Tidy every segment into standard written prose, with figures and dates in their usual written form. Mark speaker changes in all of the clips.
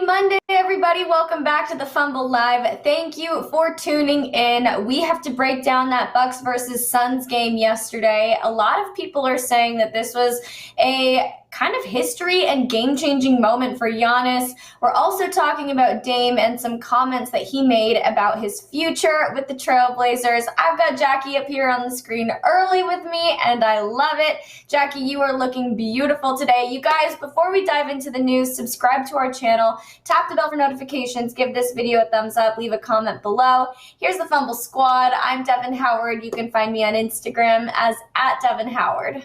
Speaker 1: Monday, everybody. Welcome back to the Fumble Live. Thank you for tuning in. We have to break down that Bucks versus Suns game yesterday. A lot of people are saying that this was a kind of history and game-changing moment for Giannis. We're also talking about Dame and some comments that he made about his future with the Trailblazers. I've got Jackie up here on the screen early with me, and I love it. Jackie, you are looking beautiful today. You guys, before we dive into the news, subscribe to our channel, tap the bell for notifications, give this video a thumbs up, leave a comment below. Here's the Fumble Squad. I'm Devin Howard. You can find me on Instagram as @DevinHoward.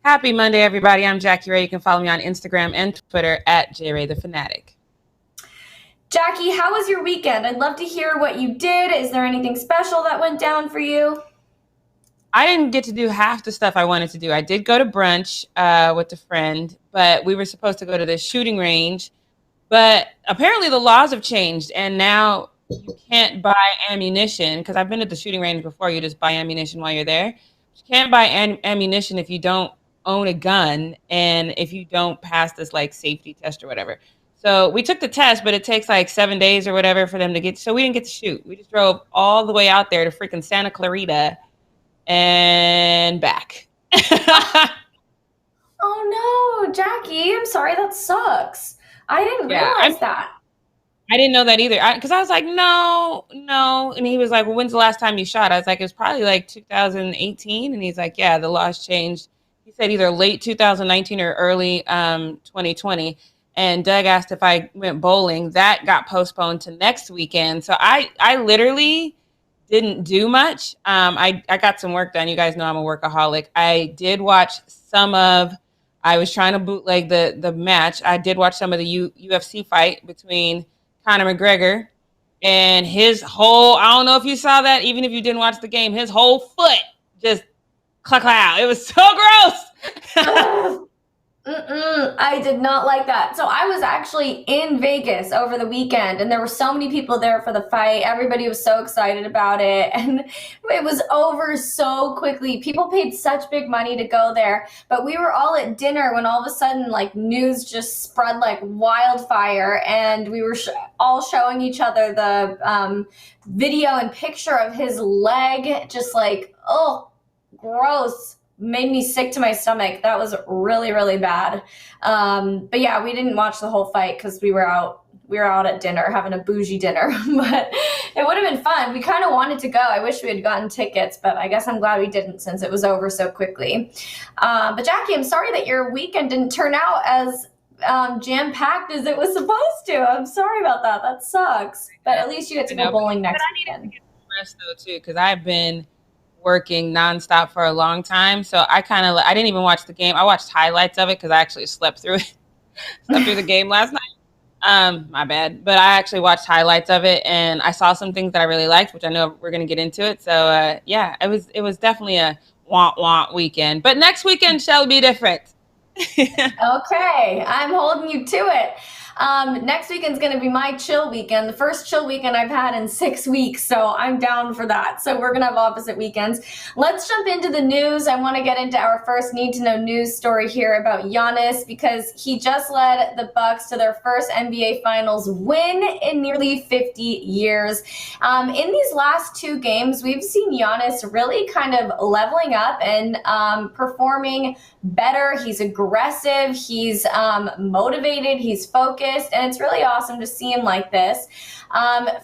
Speaker 2: Happy Monday, everybody. I'm Jackie Ray. You can follow me on Instagram and Twitter @JRayTheFanatic.
Speaker 1: Jackie, how was your weekend? I'd love to hear what you did. Is there anything special that went down for you?
Speaker 2: I didn't get to do half the stuff I wanted to do. I did go to brunch with a friend, but we were supposed to go to the shooting range. But apparently the laws have changed, and now you can't buy ammunition, because I've been at the shooting range before. You just buy ammunition while you're there. You can't buy ammunition if you don't own a gun and if you don't pass this like safety test or whatever. So we took the test, but it takes like 7 days or whatever for them to get. So we didn't get to shoot. We just drove all the way out there to freaking Santa Clarita and back.
Speaker 1: Oh no, Jackie, I'm sorry, that sucks. I didn't realize that.
Speaker 2: I didn't know that either, because I was like, no. And he was like, well, when's the last time you shot? I was like, it was probably like 2018. And he's like, yeah, the laws changed. He said either late 2019 or early 2020. And Doug asked if I went bowling. That got postponed to next weekend. So I literally didn't do much. I got some work done. You guys know I'm a workaholic. I did watch I was trying to bootleg the match. I did watch some of the UFC fight between Conor McGregor and his whole, I don't know if you saw that, even if you didn't watch the game, his whole foot just clack. It was so gross.
Speaker 1: I did not like that. So I was actually in Vegas over the weekend, and there were so many people there for the fight. Everybody was so excited about it, and it was over so quickly. People paid such big money to go there, but we were all at dinner when all of a sudden like news just spread like wildfire, and we were all showing each other the video and picture of his leg, just like, oh, gross. Made me sick to my stomach. That was really, really bad. But yeah, we didn't watch the whole fight because we were out at dinner, having a bougie dinner. But it would have been fun. We kind of wanted to go. I wish we had gotten tickets, but I guess I'm glad we didn't since it was over so quickly. But Jackie, I'm sorry that your weekend didn't turn out as jam-packed as it was supposed to. I'm sorry about that. That sucks. But at least you get to go bowling next weekend.
Speaker 2: I needed to get some rest though too, because I've been working nonstop for a long time. So I didn't even watch the game. I watched highlights of it because I actually slept through it. Slept through the game last night. My bad. But I actually watched highlights of it, and I saw some things that I really liked, which I know we're going to get into it. So yeah, it was definitely a want weekend. But next weekend shall be different.
Speaker 1: Okay, I'm holding you to it. Next weekend's going to be my chill weekend, the first chill weekend I've had in 6 weeks, so I'm down for that. So we're going to have opposite weekends. Let's jump into the news. I want to get into our first need-to-know news story here about Giannis, because he just led the Bucks to their first NBA Finals win in nearly 50 years. In these last 2 games, we've seen Giannis really kind of leveling up and performing better. He's aggressive, he's motivated, he's focused, and it's really awesome to see him like this.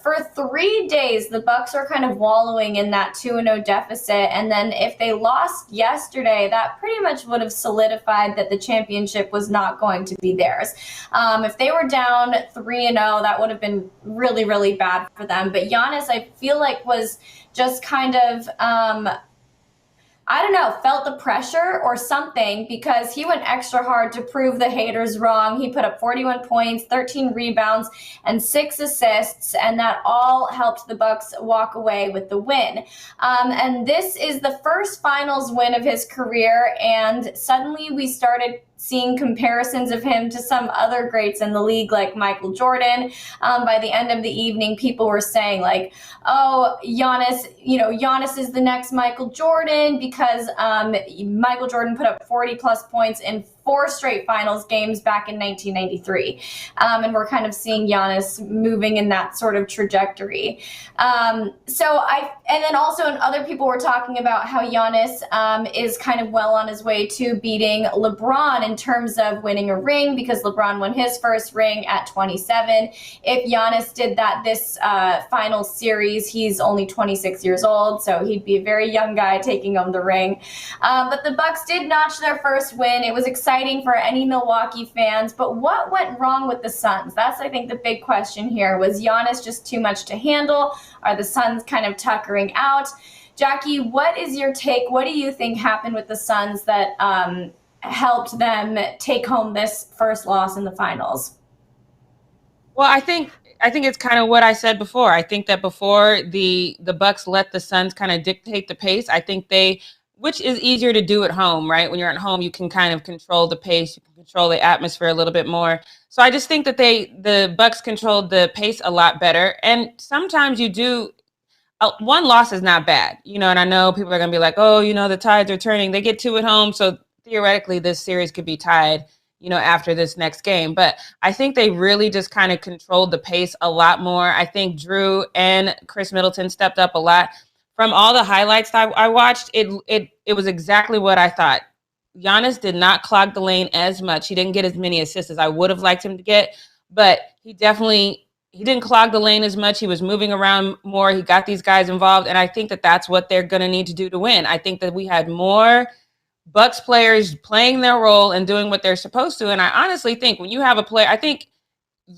Speaker 1: For 3 days, the Bucks are kind of wallowing in that 2-0 deficit, and then if they lost yesterday, that pretty much would have solidified that the championship was not going to be theirs. If they were down 3-0, that would have been really, really bad for them. But Giannis, I feel like, was just kind of I don't know, felt the pressure or something, because he went extra hard to prove the haters wrong. He put up 41 points, 13 rebounds, and 6 assists, and that all helped the Bucks walk away with the win. And this is the first finals win of his career, and suddenly we started seeing comparisons of him to some other greats in the league, like Michael Jordan. By the end of the evening, people were saying like, oh, Giannis is the next Michael Jordan, because Michael Jordan put up 40 plus points in 4 straight finals games back in 1993. And we're kind of seeing Giannis moving in that sort of trajectory. And then also other people were talking about how Giannis is kind of well on his way to beating LeBron in terms of winning a ring, because LeBron won his first ring at 27. If Giannis did that this final series, he's only 26 years old, so he'd be a very young guy taking home the ring. But the Bucks did notch their first win. It was exciting for any Milwaukee fans, but what went wrong with the Suns? That's, I think, the big question here. Was Giannis just too much to handle? Are the Suns kind of tuckering out? Jackie, what is your take? What do you think happened with the Suns that helped them take home this first loss in the finals?
Speaker 2: Well, I think it's kind of what I said before. I think that before the Bucks let the Suns kind of dictate the pace, I think which is easier to do at home, right? When you're at home, you can kind of control the pace, you can control the atmosphere a little bit more. So I just think that the Bucks controlled the pace a lot better. And sometimes you do, one loss is not bad, and I know people are going to be like, oh, the tides are turning. They get 2 at home, so theoretically this series could be tied, after this next game. But I think they really just kind of controlled the pace a lot more. I think Drew and Chris Middleton stepped up a lot. From all the highlights that I watched, it was exactly what I thought. Giannis did not clog the lane as much. He didn't get as many assists as I would have liked him to get, but he didn't clog the lane as much. He was moving around more. He got these guys involved, and I think that that's what they're going to need to do to win. I think that we had more Bucks players playing their role and doing what they're supposed to, and I honestly think when you have a player, I think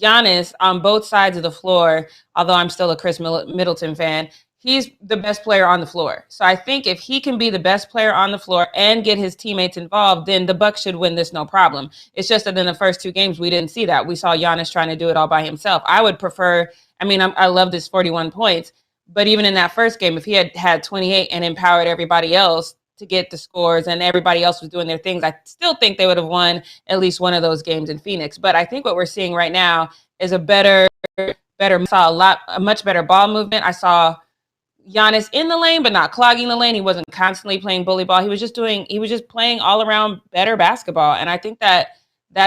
Speaker 2: Giannis on both sides of the floor, although I'm still a Chris Middleton fan, he's the best player on the floor. So I think if he can be the best player on the floor and get his teammates involved, then the Bucks should win this no problem. It's just that in the first 2 games, we didn't see that. We saw Giannis trying to do it all by himself. I would prefer, I love this 41 points, but even in that first game, if he had 28 and empowered everybody else to get the scores and everybody else was doing their things, I still think they would have won at least one of those games in Phoenix. But I think what we're seeing right now is saw a much better ball movement. I saw Giannis in the lane, but not clogging the lane. He wasn't constantly playing bully ball. He was just playing all around better basketball. And I think that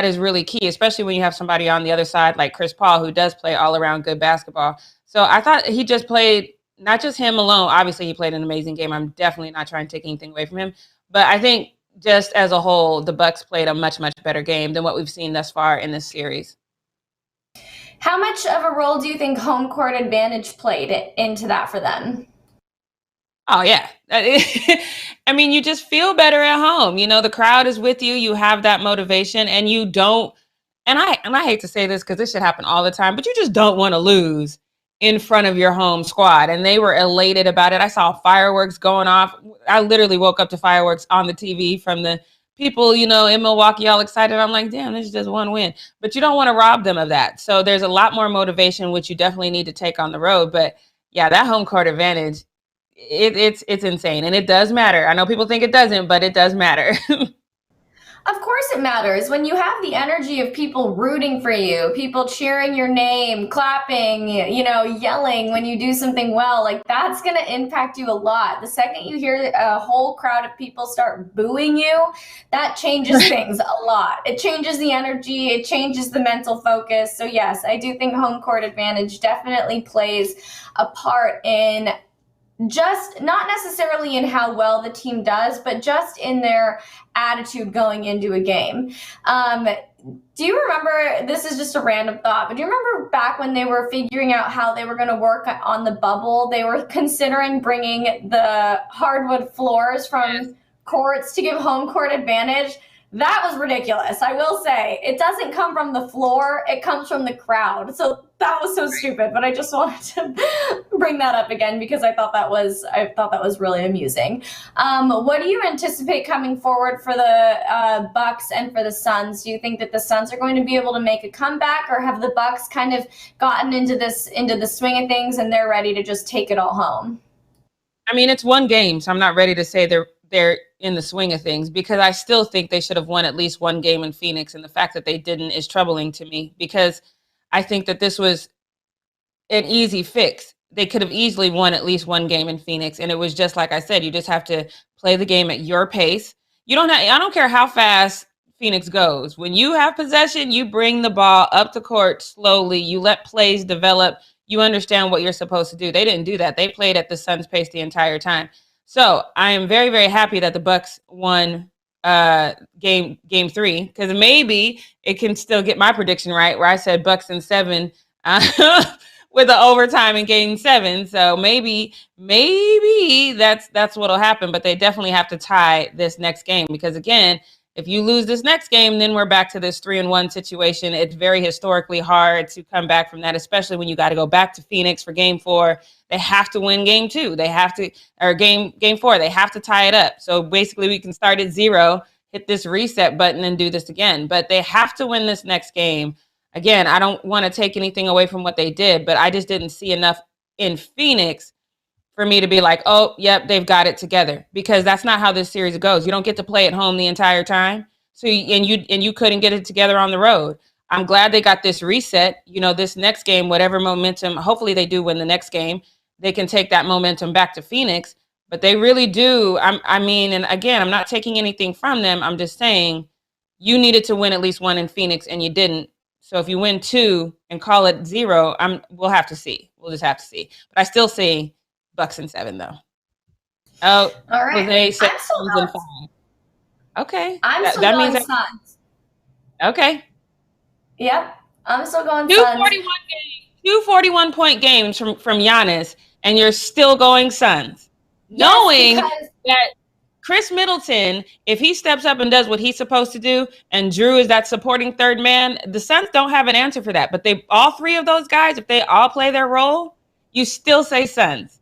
Speaker 2: is really key, especially when you have somebody on the other side like Chris Paul, who does play all around good basketball. So I thought he just played, not just him alone. Obviously he played an amazing game. I'm definitely not trying to take anything away from him, but I think just as a whole, the Bucks played a much, much better game than what we've seen thus far in this series.
Speaker 1: How much of a role do you think home court advantage played into that for them?
Speaker 2: Oh, yeah. You just feel better at home. The crowd is with you. You have that motivation and you don't. And I hate to say this because this should happen all the time, but you just don't want to lose in front of your home squad. And they were elated about it. I saw fireworks going off. I literally woke up to fireworks on the TV from the people, in Milwaukee, all excited. I'm like, damn, this is just one win. But you don't want to rob them of that. So there's a lot more motivation, which you definitely need to take on the road. But yeah, that home court advantage, it's insane. And it does matter. I know people think it doesn't, but it does matter.
Speaker 1: Of course it matters. When you have the energy of people rooting for you, people cheering your name, clapping, yelling when you do something well, like that's going to impact you a lot. The second you hear a whole crowd of people start booing you, that changes things a lot. It changes the energy. It changes the mental focus. So yes, I do think home court advantage definitely plays a part in just not necessarily in how well the team does, but just in their attitude going into a game. Do you remember, this is just a random thought, but do you remember back when they were figuring out how they were going to work on the bubble, they were considering bringing the hardwood floors from courts to give home court advantage? That was ridiculous. I will say it doesn't come from the floor. It comes from the crowd. So that was so stupid, but I just wanted to bring that up again because I thought that was really amusing. What do you anticipate coming forward for the Bucks and for the Suns? Do you think that the Suns are going to be able to make a comeback, or have the Bucks kind of gotten into the swing of things and they're ready to just take it all home?
Speaker 2: It's one game, so I'm not ready to say they're in the swing of things, because I still think they should have won at least one game in Phoenix. And the fact that they didn't is troubling to me, because I think that this was an easy fix. They could have easily won at least one game in Phoenix. And it was just like I said, you just have to play the game at your pace. I don't care how fast Phoenix goes. When you have possession, you bring the ball up the court slowly. You let plays develop. You understand what you're supposed to do. They didn't do that. They played at the Suns' pace the entire time. So I am very, very happy that the Bucks won game 3, because maybe it can still get my prediction right, where I said Bucks in 7 with an overtime in game 7. So maybe that's what'll happen. But they definitely have to tie this next game, because again, if you lose this next game, then we're back to this 3-1 situation. It's very historically hard to come back from that, especially when you got to go back to Phoenix for game 4. They have to win game 2. They have to, or game 4, they have to tie it up. So basically we can start at 0, hit this reset button and do this again. But they have to win this next game. Again, I don't want to take anything away from what they did, but I just didn't see enough in Phoenix for me to be like, oh, yep, they've got it together, because that's not how this series goes. You don't get to play at home the entire time. So, and you couldn't get it together on the road. I'm glad they got this reset. You know, this next game, whatever momentum, hopefully they do win the next game. They can take that momentum back to Phoenix, but they really do. I mean, and again, I'm not taking anything from them. I'm just saying you needed to win at least 1 in Phoenix and you didn't. So if you win 2 and call it 0, we'll have to see. We'll just have to see. But I still say Bucks in 7, though. Oh,
Speaker 1: all right.
Speaker 2: Jose said
Speaker 1: I'm still
Speaker 2: Suns in 5. Okay.
Speaker 1: I'm still going Suns.
Speaker 2: Okay.
Speaker 1: Yep. I'm still going
Speaker 2: 241 point games from Giannis, and you're still going Suns. Yes, knowing that Chris Middleton, if he steps up and does what he's supposed to do, and Drew is that supporting third man, the Suns don't have an answer for that. But all 3 of those guys, if they all play their role, you still say Suns.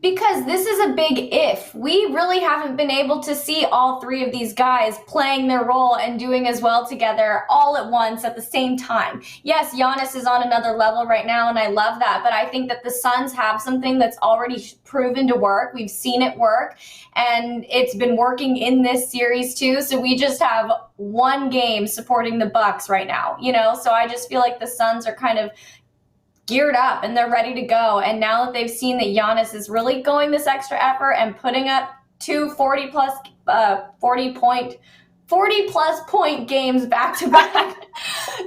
Speaker 1: Because this is a big if. We really haven't been able to see all 3 of these guys playing their role and doing as well together all at once at the same time. Yes, Giannis is on another level right now, and I love that. But I think that the Suns have something that's already proven to work. We've seen it work, and it's been working in this series too. So we just have one game supporting the Bucks right now, you know? So I just feel like the Suns are kind of geared up and they're ready to go. And now that they've seen that Giannis is really going this extra effort and putting up 2 40 plus point games back to back.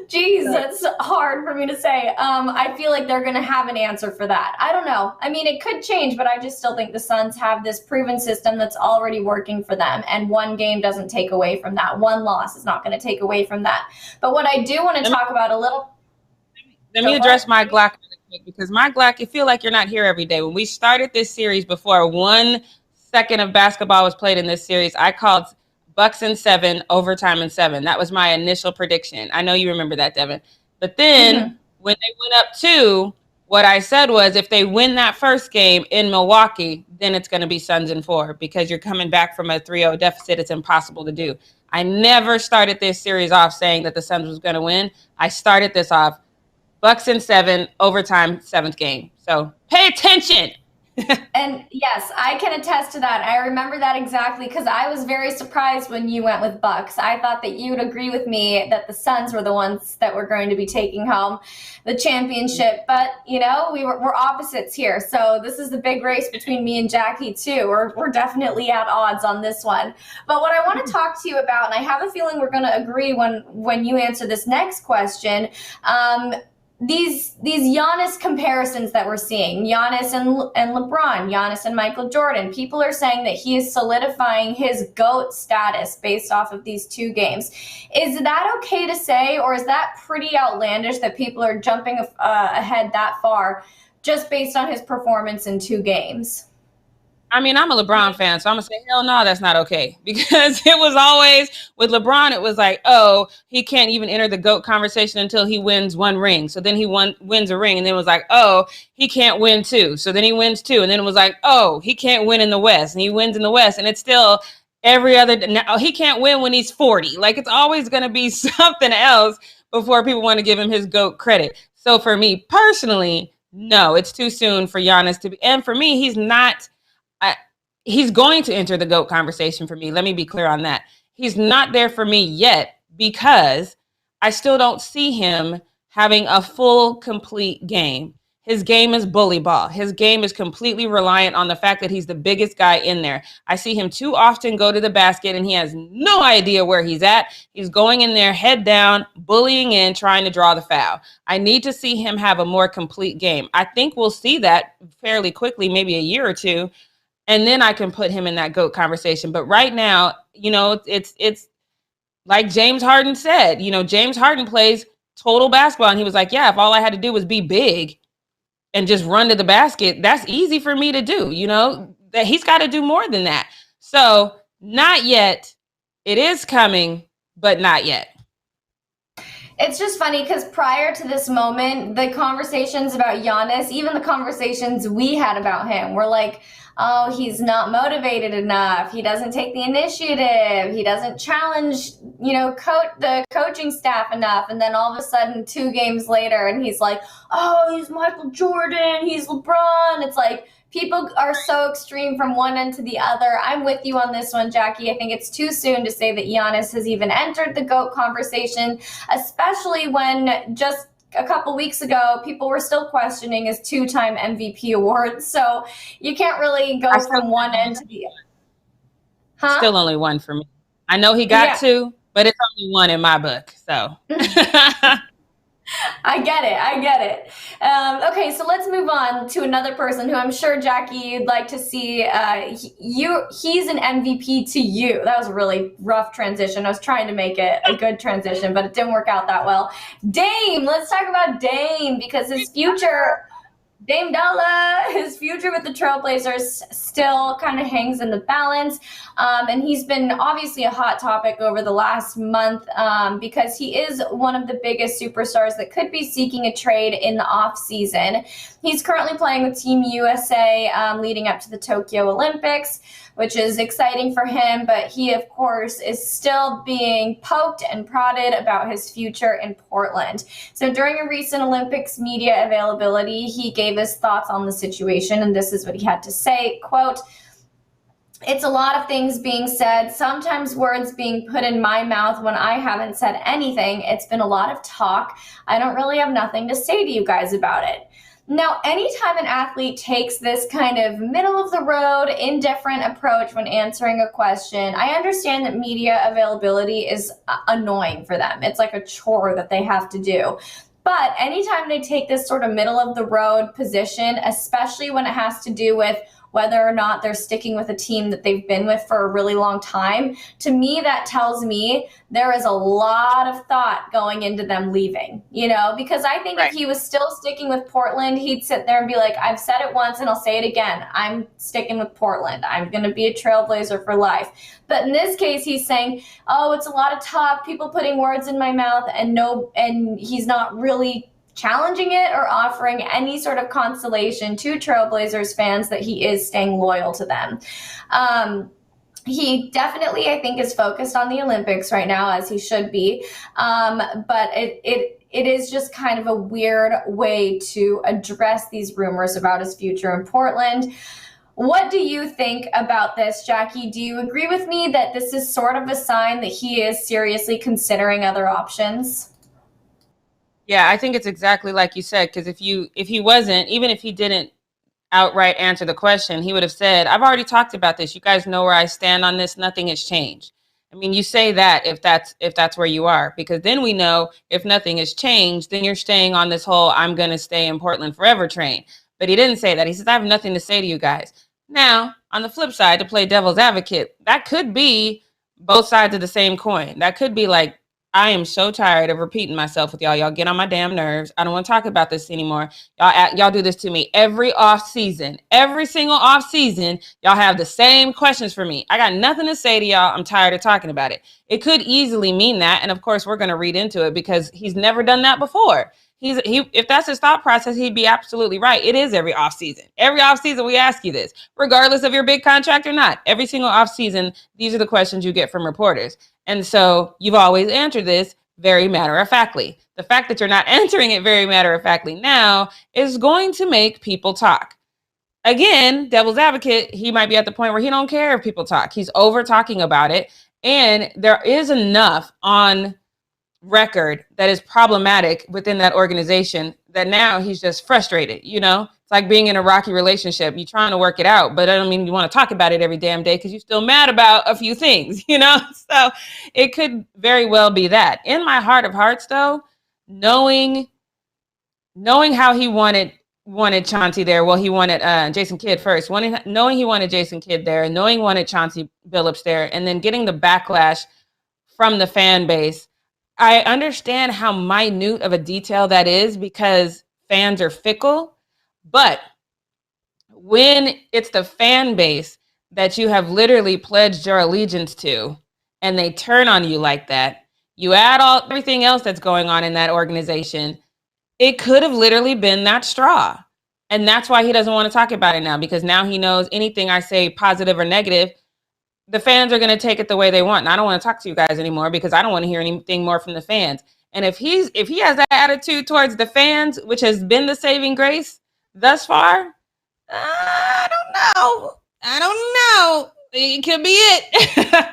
Speaker 1: Jeez, that's hard for me to say. I feel like they're going to have an answer for that. I don't know. I mean, it could change, but I just still think the Suns have this proven system that's already working for them. And one game doesn't take away from that. One loss is not going to take away from that. But what I do want to talk about a little.
Speaker 2: Let me address my Glock really quick, because my Glock, I feel like you're not here every day. When we started this series, before 1 second of basketball was played in this series, I called Bucks in 7, overtime in 7. That was my initial prediction. I know you remember that, Devin. But then when they went up 2, what I said was, if they win that first game in Milwaukee, then it's going to be Suns in 4, because you're coming back from a 3-0 deficit. It's impossible to do. I never started this series off saying that the Suns was going to win. I started this off Bucks in 7, overtime, 7th game. So pay attention.
Speaker 1: And yes, I can attest to that. I remember that exactly, because I was very surprised when you went with Bucks. I thought that you would agree with me that the Suns were the ones that were going to be taking home the championship. But, you know, we're opposites here. So this is the big race between me and Jackie, too. We're definitely at odds on this one. But what I want to talk to you about, and I have a feeling we're going to agree when you answer this next question, these Giannis comparisons that we're seeing, Giannis and LeBron, Giannis and Michael Jordan, people are saying that he is solidifying his GOAT status based off of these 2 games. Is that okay to say, or is that pretty outlandish that people are jumping ahead that far just based on his performance in 2 games?
Speaker 2: I mean, I'm a LeBron fan, so I'm going to say, hell no, that's not okay. Because it was always, with LeBron, it was like, oh, he can't even enter the GOAT conversation until he wins 1 ring. So then he wins a ring, and then it was like, oh, he can't win 2. So then he wins 2, and then it was like, oh, he can't win in the West, and he wins in the West. And it's still every other, now he can't win when he's 40. Like, it's always going to be something else before people want to give him his GOAT credit. So for me personally, no, it's too soon for Giannis to be, and for me, he's not. He's going to enter the GOAT conversation for me. Let me be clear on that. He's not there for me yet, because I still don't see him having a full, complete game. His game is bully ball. His game is completely reliant on the fact that he's the biggest guy in there. I see him too often go to the basket and he has no idea where he's at. He's going in there head down, bullying in, trying to draw the foul. I need to see him have a more complete game. I think we'll see that fairly quickly, maybe a year or two, and then I can put him in that GOAT conversation. But right now, you know, it's like James Harden said. You know, James Harden plays total basketball, and he was like, yeah, if all I had to do was be big and just run to the basket, that's easy for me to do. You know, that he's got to do more than that. So not yet. It is coming, but not yet.
Speaker 1: It's just funny because prior to this moment, the conversations about Giannis, even the conversations we had about him, were like, oh, he's not motivated enough. He doesn't take the initiative. He doesn't challenge, you know, the coaching staff enough. And then all of a sudden, 2 games later, and he's like, oh, he's Michael Jordan. He's LeBron. It's like people are so extreme from one end to the other. I'm with you on this one, Jackie. I think it's too soon to say that Giannis has even entered the GOAT conversation, especially when just a couple weeks ago, people were still questioning his 2-time MVP award. So you can't really go from one end to the other. Huh?
Speaker 2: Still only 1 for me. I know he got 2, but it's only 1 in my book. So
Speaker 1: I get it. Okay, so let's move on to another person who I'm sure, Jackie, you'd like to see. He's an MVP to you. That was a really rough transition. I was trying to make it a good transition, but it didn't work out that well. Dame, let's talk about Dame, because his future, Dame Dollar, his future with the Trailblazers still kind of hangs in the balance. And he's been obviously a hot topic over the last month because he is one of the biggest superstars that could be seeking a trade in the offseason. He's currently playing with Team USA leading up to the Tokyo Olympics, which is exciting for him, but he, of course, is still being poked and prodded about his future in Portland. So during a recent Olympics media availability, he gave his thoughts on the situation, and this is what he had to say, quote, "It's a lot of things being said, sometimes words being put in my mouth when I haven't said anything. It's been a lot of talk. I don't really have nothing to say to you guys about it." Now, anytime an athlete takes this kind of middle-of-the-road, indifferent approach when answering a question, I understand that media availability is annoying for them. It's like a chore that they have to do. But anytime they take this sort of middle-of-the-road position, especially when it has to do with whether or not they're sticking with a team that they've been with for a really long time, to me, that tells me there is a lot of thought going into them leaving, you know, because I think if he was still sticking with Portland, he'd sit there and be like, I've said it once and I'll say it again. I'm sticking with Portland. I'm going to be a Trailblazer for life. But in this case, he's saying, oh, it's a lot of talk, people putting words in my mouth, and he's not really challenging it or offering any sort of consolation to Trailblazers fans that he is staying loyal to them. He definitely, I think, is focused on the Olympics right now, as he should be. But it is just kind of a weird way to address these rumors about his future in Portland. What do you think about this, Jackie? Do you agree with me that this is sort of a sign that he is seriously considering other options?
Speaker 2: Yeah, I think it's exactly like you said, because if he wasn't, even if he didn't outright answer the question, he would have said, I've already talked about this. You guys know where I stand on this. Nothing has changed. I mean, you say that if that's where you are, because then we know if nothing has changed, then you're staying on this whole I'm going to stay in Portland forever train. But he didn't say that. He says, I have nothing to say to you guys. Now, on the flip side, to play devil's advocate, that could be both sides of the same coin. That could be like, I am so tired of repeating myself with y'all. Y'all get on my damn nerves. I don't want to talk about this anymore. Y'all do this to me every off season. Every single off season, y'all have the same questions for me. I got nothing to say to y'all. I'm tired of talking about it. It could easily mean that. And of course, we're going to read into it because he's never done that before. If that's his thought process, he'd be absolutely right. It is every offseason. Every offseason, we ask you this, regardless of your big contract or not. Every single offseason, these are the questions you get from reporters. And so you've always answered this very matter-of-factly. The fact that you're not answering it very matter-of-factly now is going to make people talk. Again, devil's advocate, he might be at the point where he don't care if people talk. He's over talking about it. And there is enough on record that is problematic within that organization that now he's just frustrated, you know? It's like being in a rocky relationship. You're trying to work it out, but I don't mean you want to talk about it every damn day because you're still mad about a few things, you know? So it could very well be that. In my heart of hearts, though, knowing how he wanted Chauncey there. Well, he wanted Jason Kidd first. Knowing he wanted Jason Kidd there, knowing he wanted Chauncey Billups there, and then getting the backlash from the fan base. I understand how minute of a detail that is because fans are fickle, but when it's the fan base that you have literally pledged your allegiance to and they turn on you like that, you add everything else that's going on in that organization, it could have literally been that straw. And that's why he doesn't want to talk about it now, because now he knows anything I say, positive or negative, the fans are going to take it the way they want. And I don't want to talk to you guys anymore because I don't want to hear anything more from the fans. And if he has that attitude towards the fans, which has been the saving grace thus far, I don't know. It could be it.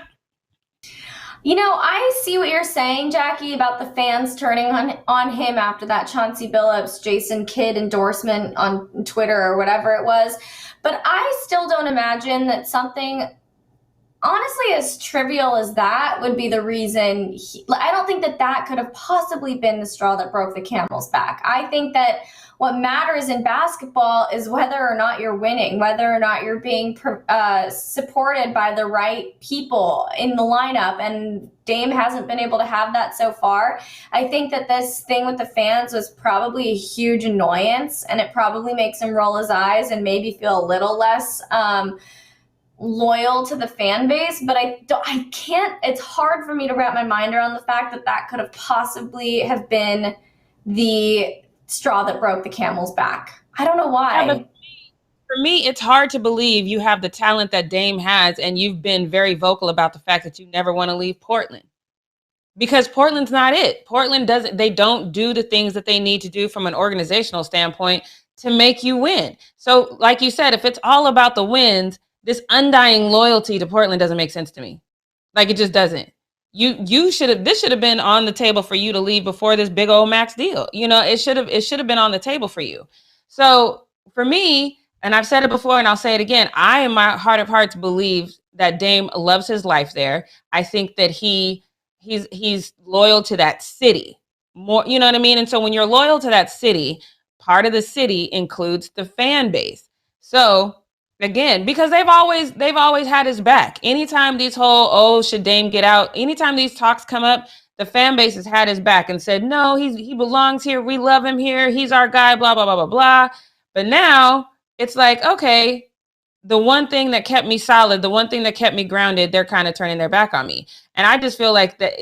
Speaker 1: You know, I see what you're saying, Jackie, about the fans turning on him after that Chauncey Billups, Jason Kidd endorsement on Twitter or whatever it was. But I still don't imagine that something honestly as trivial as that would be the reason. I don't think that could have possibly been the straw that broke the camel's back. I think that what matters in basketball is whether or not you're winning, whether or not you're being supported by the right people in the lineup. And Dame hasn't been able to have that so far. I think that this thing with the fans was probably a huge annoyance, and it probably makes him roll his eyes and maybe feel a little less loyal to the fan base. But I can't, it's hard for me to wrap my mind around the fact that could have possibly have been the straw that broke the camel's back. I don't know why. Yeah, but
Speaker 2: for me, it's hard to believe you have the talent that Dame has, and you've been very vocal about the fact that you never want to leave Portland. Because Portland's not it. Portland they don't do the things that they need to do from an organizational standpoint to make you win. So like you said, if it's all about the wins, this undying loyalty to Portland doesn't make sense to me. Like, it just doesn't. This should have been on the table for you to leave before this big old max deal. You know, it should have been on the table for you. So for me, and I've said it before and I'll say it again, I in my heart of hearts believe that Dame loves his life there. I think that he's loyal to that city more, you know what I mean? And so when you're loyal to that city, part of the city includes the fan base. So again, because they've always had his back. Anytime these should Dame get out? Anytime these talks come up, the fan base has had his back and said, no, he belongs here. We love him here. He's our guy, blah, blah, blah, blah, blah. But now it's like, okay, the one thing that kept me solid, the one thing that kept me grounded, they're kind of turning their back on me. And I just feel like that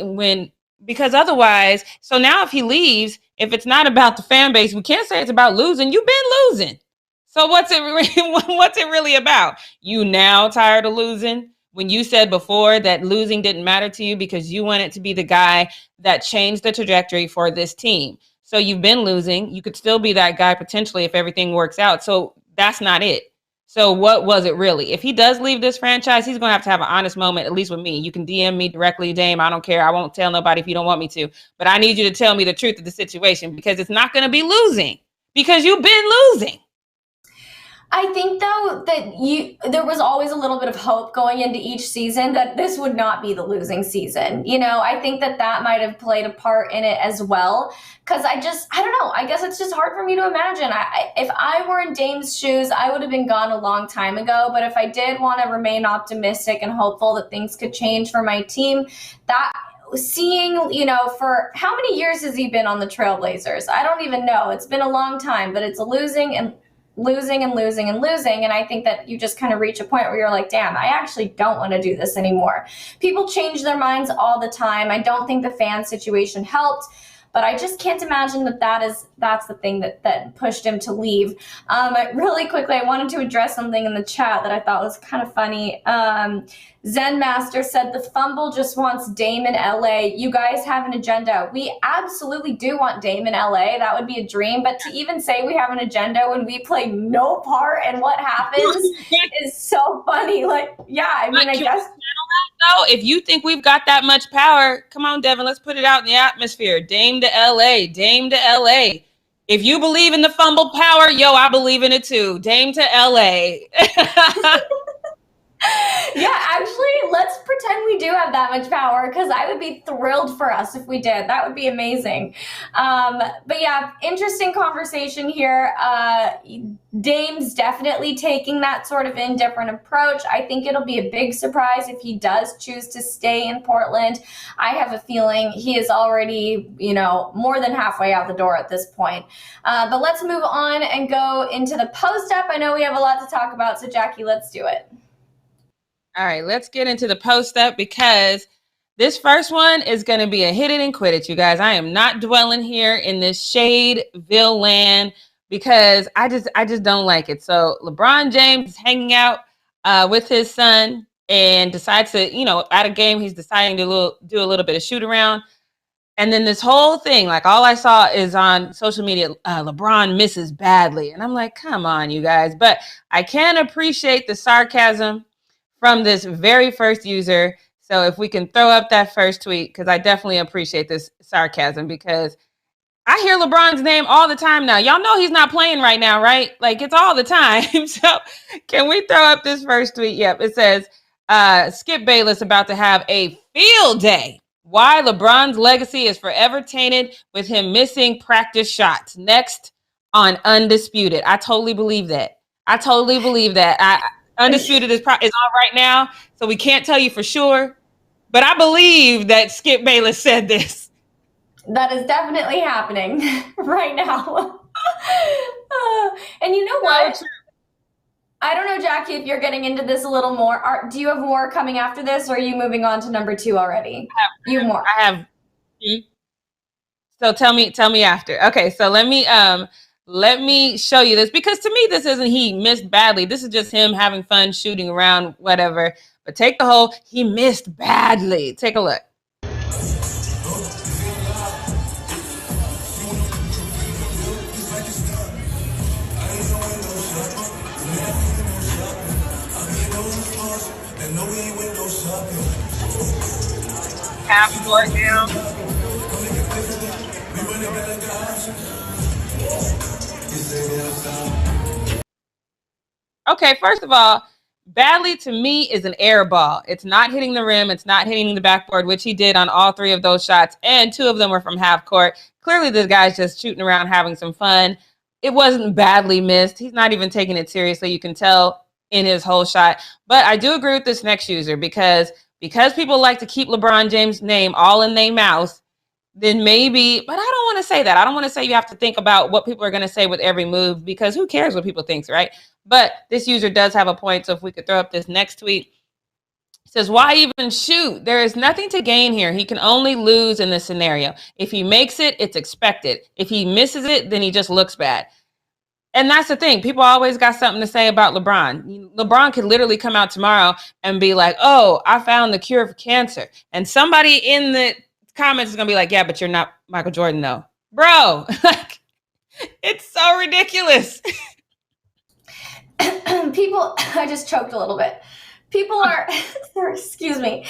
Speaker 2: because otherwise, so now if he leaves, if it's not about the fan base, we can't say it's about losing. You've been losing. So what's it really about? You now tired of losing? When you said before that losing didn't matter to you because you wanted to be the guy that changed the trajectory for this team. So you've been losing. You could still be that guy potentially if everything works out. So that's not it. So what was it really? If he does leave this franchise, he's going to have an honest moment, at least with me. You can DM me directly, Dame. I don't care. I won't tell nobody if you don't want me to. But I need you to tell me the truth of the situation because it's not going to be losing because you've been losing.
Speaker 1: I think, though, that there was always a little bit of hope going into each season that this would not be the losing season. You know, I think that might have played a part in it as well. Because I don't know. I guess it's just hard for me to imagine. If I were in Dame's shoes, I would have been gone a long time ago. But if I did want to remain optimistic and hopeful that things could change for my team, seeing, you know, for how many years has he been on the Trailblazers? I don't even know. It's been a long time, but it's losing. And I think that you just kind of reach a point where you're like, damn, I actually don't want to do this anymore. People change their minds all the time. I don't think the fan situation helped, but I just can't imagine that's the thing that pushed him to leave. Really quickly, I wanted to address something in the chat that I thought was kind of funny. Zen Master said, theFumble just wants Dame in LA. You guys have an agenda. We absolutely do want Dame in LA. That would be a dream. But to even say we have an agenda when we play no part in what happens is so funny. Like, yeah, I mean, I guess.
Speaker 2: No, if you think we've got that much power, come on, Devin, let's put it out in the atmosphere. Dame to LA, Dame to LA. If you believe in the fumble power, yo, I believe in it too. Dame to LA.
Speaker 1: Yeah, actually, let's pretend we do have that much power, because I would be thrilled for us if we did. That would be amazing. But yeah, interesting conversation here. Dame's definitely taking that sort of indifferent approach. I think it'll be a big surprise if he does choose to stay in Portland. I have a feeling he is already, more than halfway out the door at this point. But let's move on and go into the post-up. I know we have a lot to talk about, so Jackie, let's do it.
Speaker 2: All right, let's get into the post-up, because this first one is going to be a hit it and quit it, you guys. I am not dwelling here in this Shadeville land, because I just don't like it. So LeBron James is hanging out with his son and decides to, at a game, he's deciding to do a little bit of shoot around. And then this whole thing, like, all I saw is on social media, LeBron misses badly. And I'm like, come on, you guys. But I can appreciate the sarcasm from this very first user. So if we can throw up that first tweet, because I definitely appreciate this sarcasm, because I hear LeBron's name all the time now. Y'all know he's not playing right now, right? Like, it's all the time. So can we throw up this first tweet? Yep, it says, Skip Bayless about to have a field day. Why LeBron's legacy is forever tainted with him missing practice shots. Next on Undisputed. I totally believe that. Undisputed is on right now, so we can't tell you for sure. But I believe that Skip Bayless said this.
Speaker 1: That is definitely happening right now. And you know what? I don't know, Jackie, if you're getting into this a little more. Do you have more coming after this, or are you moving on to number 2 already? You have more.
Speaker 2: I have. So tell me after. Okay, so let me show you this, because to me, this isn't he missed badly. This is just him having fun shooting around, whatever. But take the whole, he missed badly. Take a look. Half court down. Okay, first of all, badly to me is an air ball. It's not hitting the rim. It's not hitting the backboard, which he did on all 3 of those shots. And 2 of them were from half court. Clearly, this guy's just shooting around, having some fun. It wasn't badly missed. He's not even taking it seriously. You can tell in his whole shot. But I do agree with this next user, because people like to keep LeBron James' name all in their mouth, then maybe, but I don't want to say that. I don't want to say you have to think about what people are going to say with every move, because who cares what people think, right? But this user does have a point. So if we could throw up this next tweet. It says, why even shoot? There is nothing to gain here. He can only lose in this scenario. If he makes it, it's expected. If he misses it, then he just looks bad. And that's the thing. People always got something to say about LeBron. LeBron could literally come out tomorrow and be like, oh, I found the cure for cancer. And somebody in the comments is going to be like, yeah, but you're not Michael Jordan, though. Bro, like, it's so ridiculous.
Speaker 1: People, I just choked a little bit. People are, excuse me,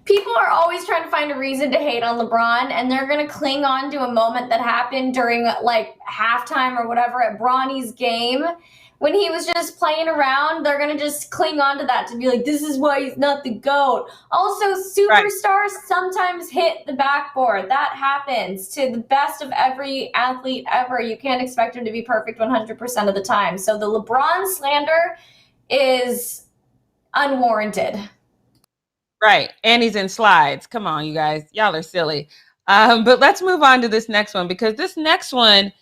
Speaker 1: people are always trying to find a reason to hate on LeBron, and they're going to cling on to a moment that happened during like halftime or whatever at Bronny's game when he was just playing around. They're going to just cling on to that to be like, this is why he's not the GOAT. Also, superstars sometimes hit the backboard. That happens to the best of every athlete ever. You can't expect him to be perfect 100% of the time. So the LeBron slander is unwarranted.
Speaker 2: Right. And he's in slides. Come on, you guys. Y'all are silly. But let's move on to this next one, because this next one,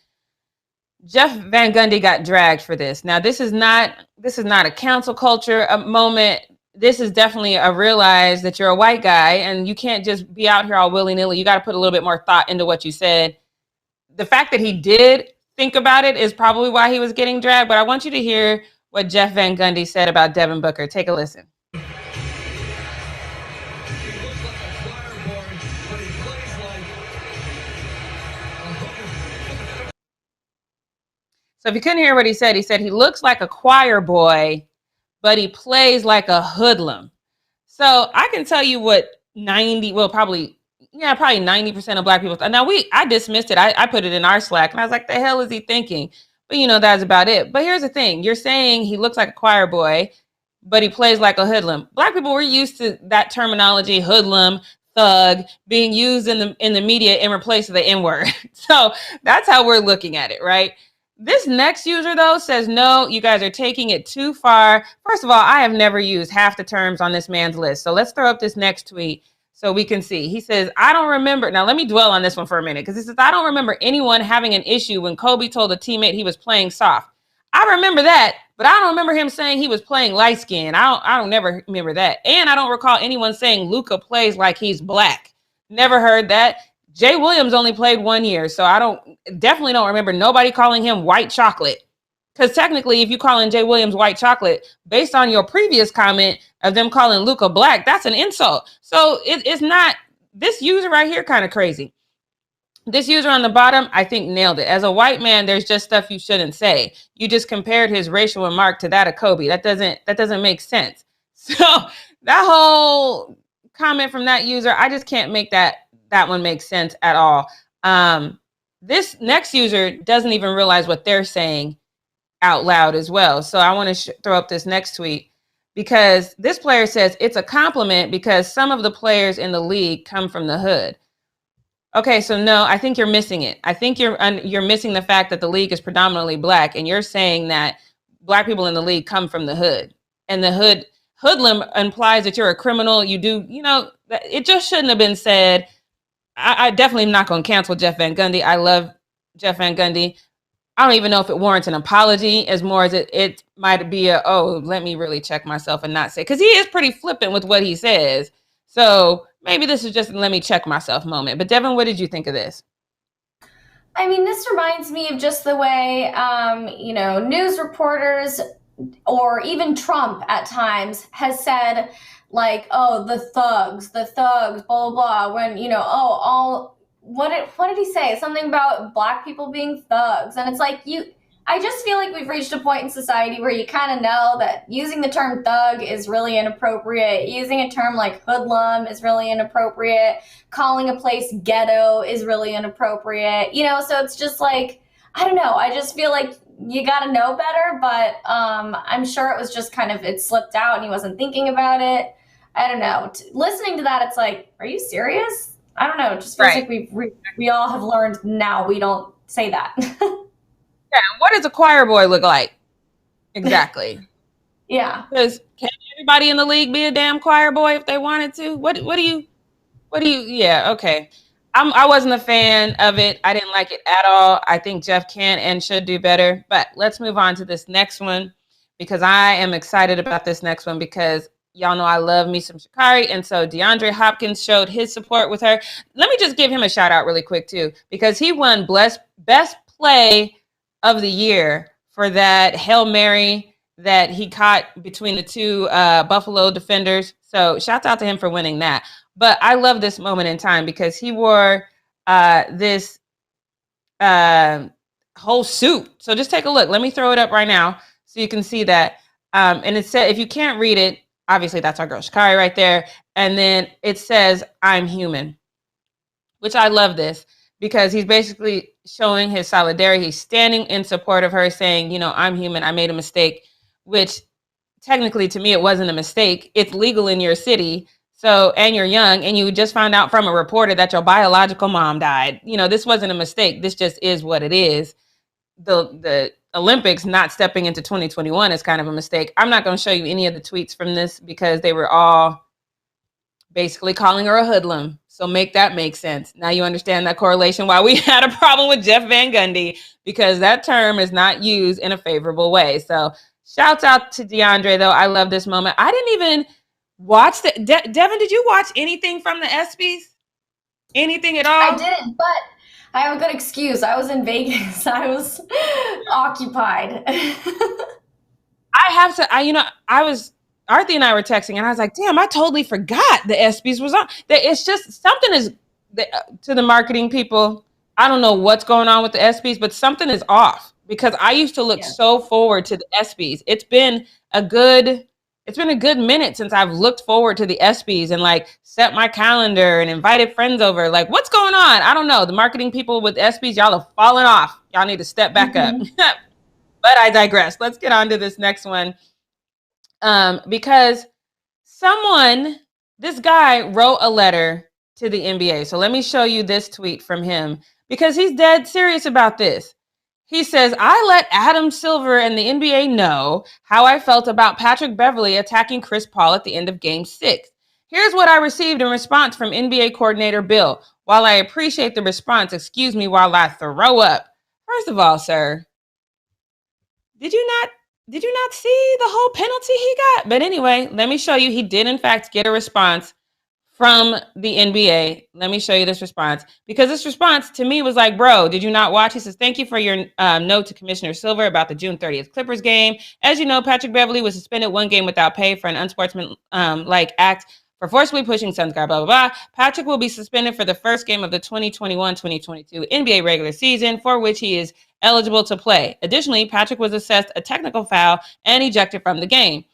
Speaker 2: Jeff Van Gundy got dragged for this. Now, this is not a cancel culture moment. This is definitely a realize that you're a white guy and you can't just be out here all willy-nilly. You got to put a little bit more thought into what you said. The fact that he did think about it is probably why he was getting dragged. But I want you to hear what Jeff Van Gundy said about Devin Booker. Take a listen. So if you couldn't hear what he said he looks like a choir boy, but he plays like a hoodlum. So I can tell you what probably 90% of Black people. Now I dismissed it. I put it in our Slack and I was like, the hell is he thinking? But that's about it. But here's the thing. You're saying he looks like a choir boy, but he plays like a hoodlum. Black people, we're used to that terminology, hoodlum, thug, being used in the media in replace of the N-word. So that's how we're looking at it, right? This next user, though, says, no, you guys are taking it too far. First of all, I have never used half the terms on this man's list. So let's throw up this next tweet so we can see. He says, I don't remember. Now, let me dwell on this one for a minute, because he says, I don't remember anyone having an issue when Kobe told a teammate he was playing soft. I remember that, but I don't remember him saying he was playing light skin. I don't never remember that. And I don't recall anyone saying Luka plays like he's black. Never heard that. Jay Williams only played 1 year, so I definitely don't remember nobody calling him white chocolate. Because technically, if you calling Jay Williams white chocolate, based on your previous comment of them calling Luka black, that's an insult. So it's not, this user right here kind of crazy. This user on the bottom, I think, nailed it. As a white man, there's just stuff you shouldn't say. You just compared his racial remark to that of Kobe. That doesn't make sense. So that whole comment from that user, I just can't make that one make sense at all. This next user doesn't even realize what they're saying out loud as well. So I want to throw up this next tweet, because this player says it's a compliment because some of the players in the league come from the hood. Okay, so no, I think you're missing it. I think you're missing the fact that the league is predominantly Black, and you're saying that Black people in the league come from the hood, and the hoodlum implies that you're a criminal. It just shouldn't have been said. I definitely am not going to cancel Jeff Van Gundy. I love Jeff Van Gundy. I don't even know if it warrants an apology as more as it might be let me really check myself and not say, because he is pretty flippant with what he says. So maybe this is just a let me check myself moment. But Devin, what did you think of this?
Speaker 1: I mean, this reminds me of just the way, news reporters or even Trump at times has said, like, oh, the thugs, blah, blah, blah. When, what did he say? Something about Black people being thugs. And it's like, I just feel like we've reached a point in society where you kind of know that using the term thug is really inappropriate. Using a term like hoodlum is really inappropriate. Calling a place ghetto is really inappropriate. So it's just like, I don't know. I just feel like you got to know better, but I'm sure it was just it slipped out and he wasn't thinking about it. I don't know. Listening to that, it's like, are you serious? I don't know. It just feels like we all have learned now we don't say that.
Speaker 2: Yeah, what does a choir boy look like? Exactly.
Speaker 1: Yeah.
Speaker 2: Because can everybody in the league be a damn choir boy if they wanted to? What do you? Yeah, okay. I wasn't a fan of it. I didn't like it at all. I think Jeff can and should do better. But let's move on to this next one, because I am excited about this next one, because y'all know I love me some Sha'Carri. And so DeAndre Hopkins showed his support with her. Let me just give him a shout out really quick too, because he won best play of the year for that Hail Mary that he caught between the two Buffalo defenders. So shout out to him for winning that. But I love this moment in time because he wore this whole suit. So just take a look. Let me throw it up right now so you can see that. And it said, if you can't read it, obviously that's our girl Sha'Carri right there. And then it says, I'm human, which I love this, because he's basically showing his solidarity. He's standing in support of her, saying, I'm human. I made a mistake, which technically to me, it wasn't a mistake. It's legal in your city. So, and you're young, and you just found out from a reporter that your biological mom died. This wasn't a mistake. This just is what it is. The Olympics not stepping into 2021 is kind of a mistake. I'm not going to show you any of the tweets from this because they were all basically calling her a hoodlum. So make that make sense. Now you understand that correlation, why we had a problem with Jeff Van Gundy, because that term is not used in a favorable way. So shouts out to DeAndre, though. I love this moment. I didn't even watch the Devin, did you watch anything from the ESPYs? Anything at all?
Speaker 1: I didn't, but I have a good excuse. I was in Vegas. I was occupied. Arthie and I were texting, and I was like, damn, I totally forgot the ESPYs was on. It's just something is, to the marketing people, I don't know what's going on with the ESPYs, but something is off, because I used to look so forward to the ESPYs. It's been
Speaker 2: it's been a good minute since I've looked forward to the ESPYs and like set my calendar and invited friends over. Like, what's going on? I don't know. The marketing people with ESPYs, y'all have fallen off. Y'all need to step back up. But I digress. Let's get on to this next one. Because this guy wrote a letter to the NBA. So let me show you this tweet from him because he's dead serious about this. He says, I let Adam Silver and the NBA know how I felt about Patrick Beverly attacking Chris Paul at the end of Game 6. Here's what I received in response from NBA coordinator Bill. While I appreciate the response, excuse me while I throw up. First of all, sir, did you not see the whole penalty he got? But anyway, let me show you. He did, in fact, get a response from the NBA. Let me show you this response. Because this response to me was like, bro, did you not watch? He says, thank you for your note to Commissioner Silver about the June 30th Clippers game. As you know, Patrick Beverly was suspended 1 game without pay for an unsportsmanlike act for forcibly pushing Suns guard, blah, blah, blah. Patrick will be suspended for the first game of the 2021-2022 NBA regular season, for which he is eligible to play. Additionally, Patrick was assessed a technical foul and ejected from the game.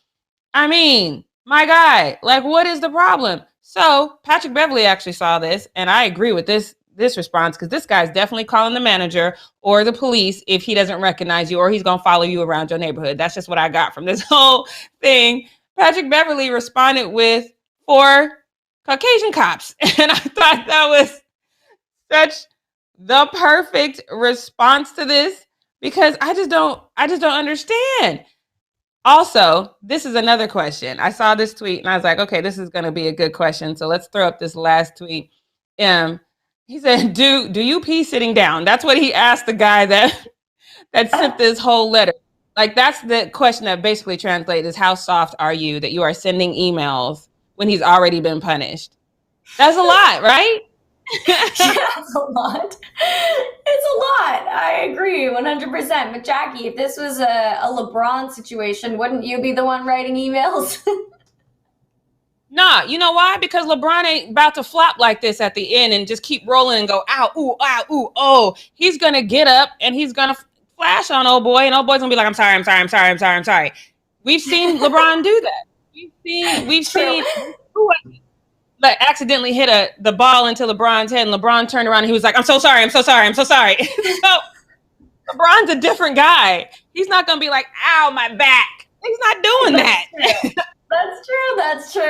Speaker 2: I mean, my guy, like, what is the problem? So Patrick Beverly actually saw this, and I agree with this response because this guy's definitely calling the manager or the police if he doesn't recognize you or he's going to follow you around your neighborhood. That's just what I got from this whole thing. Patrick Beverly responded with 4 Caucasian cops, and I thought that was such the perfect response to this because I just don't understand. Also, this is another question. I saw this tweet and I was like, okay, this is going to be a good question. So let's throw up this last tweet. He said, do you pee sitting down? That's what he asked the guy that sent this whole letter. Like, that's the question that basically translates is how soft are you that you are sending emails when he's already been punished? That's a lot, right?
Speaker 1: Yeah, it's a lot. It's a lot. I agree 100%. But Jackie, if this was a LeBron situation, wouldn't you be the one writing emails?
Speaker 2: Nah, you know why? Because LeBron ain't about to flop like this at the end and just keep rolling and go, ow, ooh, oh. He's going to get up and he's going to flash on old boy, and old boy's going to be like, I'm sorry. We've seen LeBron do that. We've seen like accidentally hit the ball into LeBron's head, and LeBron turned around and he was like, I'm so sorry. So LeBron's a different guy. He's not going to be like, ow, my back. He's not doing that.
Speaker 1: That's true.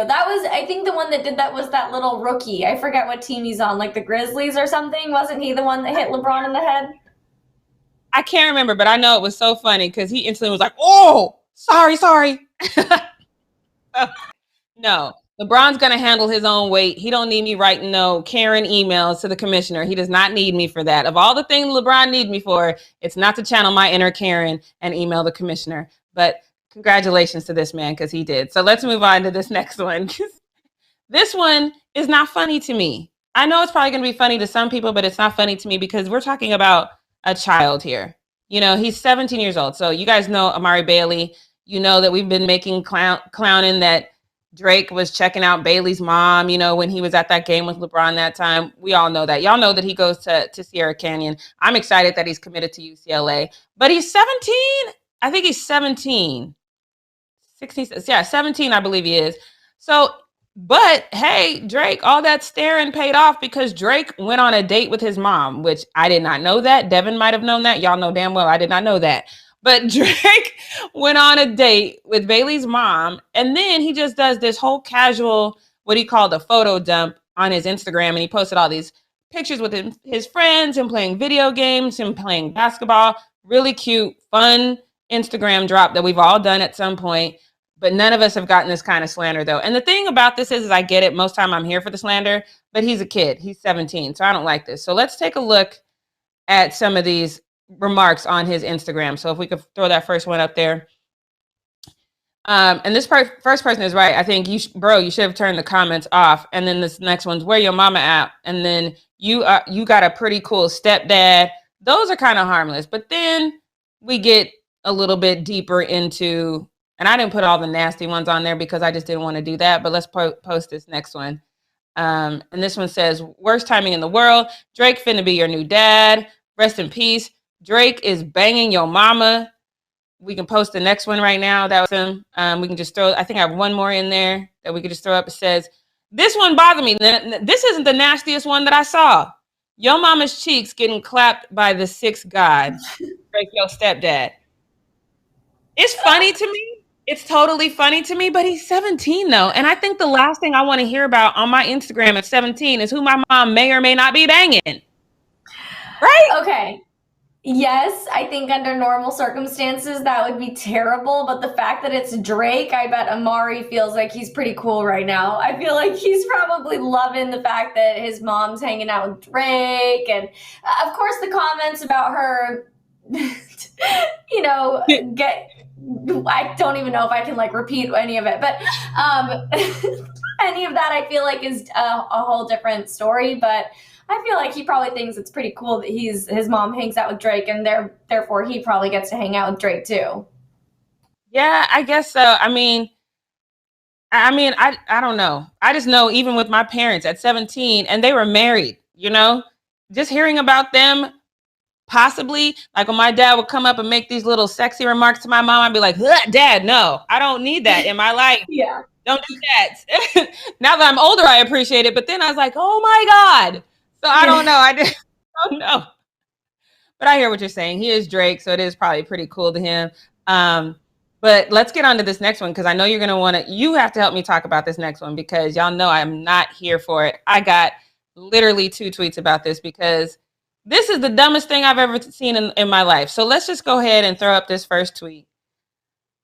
Speaker 1: That was, I think the one that did that was that little rookie. I forget what team he's on, like the Grizzlies or something. Wasn't he the one that hit LeBron in the head?
Speaker 2: I can't remember, but I know it was so funny because he instantly was like, oh, sorry. No, LeBron's going to handle his own weight. He don't need me writing no Karen emails to the commissioner. He does not need me for that. Of all the things LeBron needs me for, it's not to channel my inner Karen and email the commissioner. But congratulations to this man because he did. So let's move on to this next one. This one is not funny to me. I know it's probably going to be funny to some people, but it's not funny to me because we're talking about a child here. You know, he's 17 years old. So you guys know Amari Bailey. You know that we've been making clowning that Drake was checking out Bailey's mom, you know, when he was at that game with LeBron that time. We all know that. Y'all know that he goes to Sierra Canyon. I'm excited that he's committed to UCLA. But he's 17. I think he's 17. 16, yeah, 17, I believe he is. So, but hey, Drake, all that staring paid off because Drake went on a date with his mom, which I did not know that. Devin might have known that. Y'all know damn well I did not know that. But Drake went on a date with Bailey's mom, and then he just does this whole casual, what he called a photo dump on his Instagram, and he posted all these pictures with his friends and playing video games and playing basketball. Really cute, fun Instagram drop that we've all done at some point, but none of us have gotten this kind of slander, though. And the thing about this is I get it. Most time I'm here for the slander, but he's a kid. He's 17, so I don't like this. So let's take a look at some of these remarks on his Instagram. So if we could throw that first one up there. And this first person is right. I think you should have turned the comments off. And then this next one's where your mama at? And then you got a pretty cool stepdad. Those are kind of harmless. But then we get a little bit deeper into, and I didn't put all the nasty ones on there because I just didn't want to do that. But let's post this next one. And this one says, worst timing in the world. Drake finna be your new dad. Rest in peace. Drake is banging your mama. we can post the next one right now. That was him. We can just throw, I think I have one more in there that we could just throw up. It says, this one bothered me. This isn't the nastiest one that I saw. Yo mama's cheeks getting clapped by the sixth god. Break your stepdad. It's funny to me. It's totally funny to me, but he's 17 though. And I think the last thing I want to hear about on my Instagram at 17 is who my mom may or may not be banging. Right?
Speaker 1: Okay. Yes, I think under normal circumstances that would be terrible, but the fact that it's Drake, I bet Amari feels like he's pretty cool right now. I feel like he's probably loving the fact that his mom's hanging out with Drake, and of course the comments about her, you know, I don't even know if I can like repeat any of it, but any of that I feel like is a whole different story, but I feel like he probably thinks it's pretty cool that his mom hangs out with Drake, and therefore he probably gets to hang out with Drake too.
Speaker 2: Yeah, I guess so. I mean, I don't know. I just know even with my parents at 17, and they were married, you know, just hearing about them possibly, like when my dad would come up and make these little sexy remarks to my mom, I'd be like, Dad, no, I don't need that in my life.
Speaker 1: Yeah.
Speaker 2: Don't do that. Now that I'm older, I appreciate it. But then I was like, oh my God. So I don't know. I don't know. But I hear what you're saying. He is Drake, so it is probably pretty cool to him. But let's get on to this next one, because I know you're going to you have to help me talk about this next one, because y'all know I'm not here for it. I got literally 2 tweets about this, because this is the dumbest thing I've ever seen in my life. So let's just go ahead and throw up this first tweet.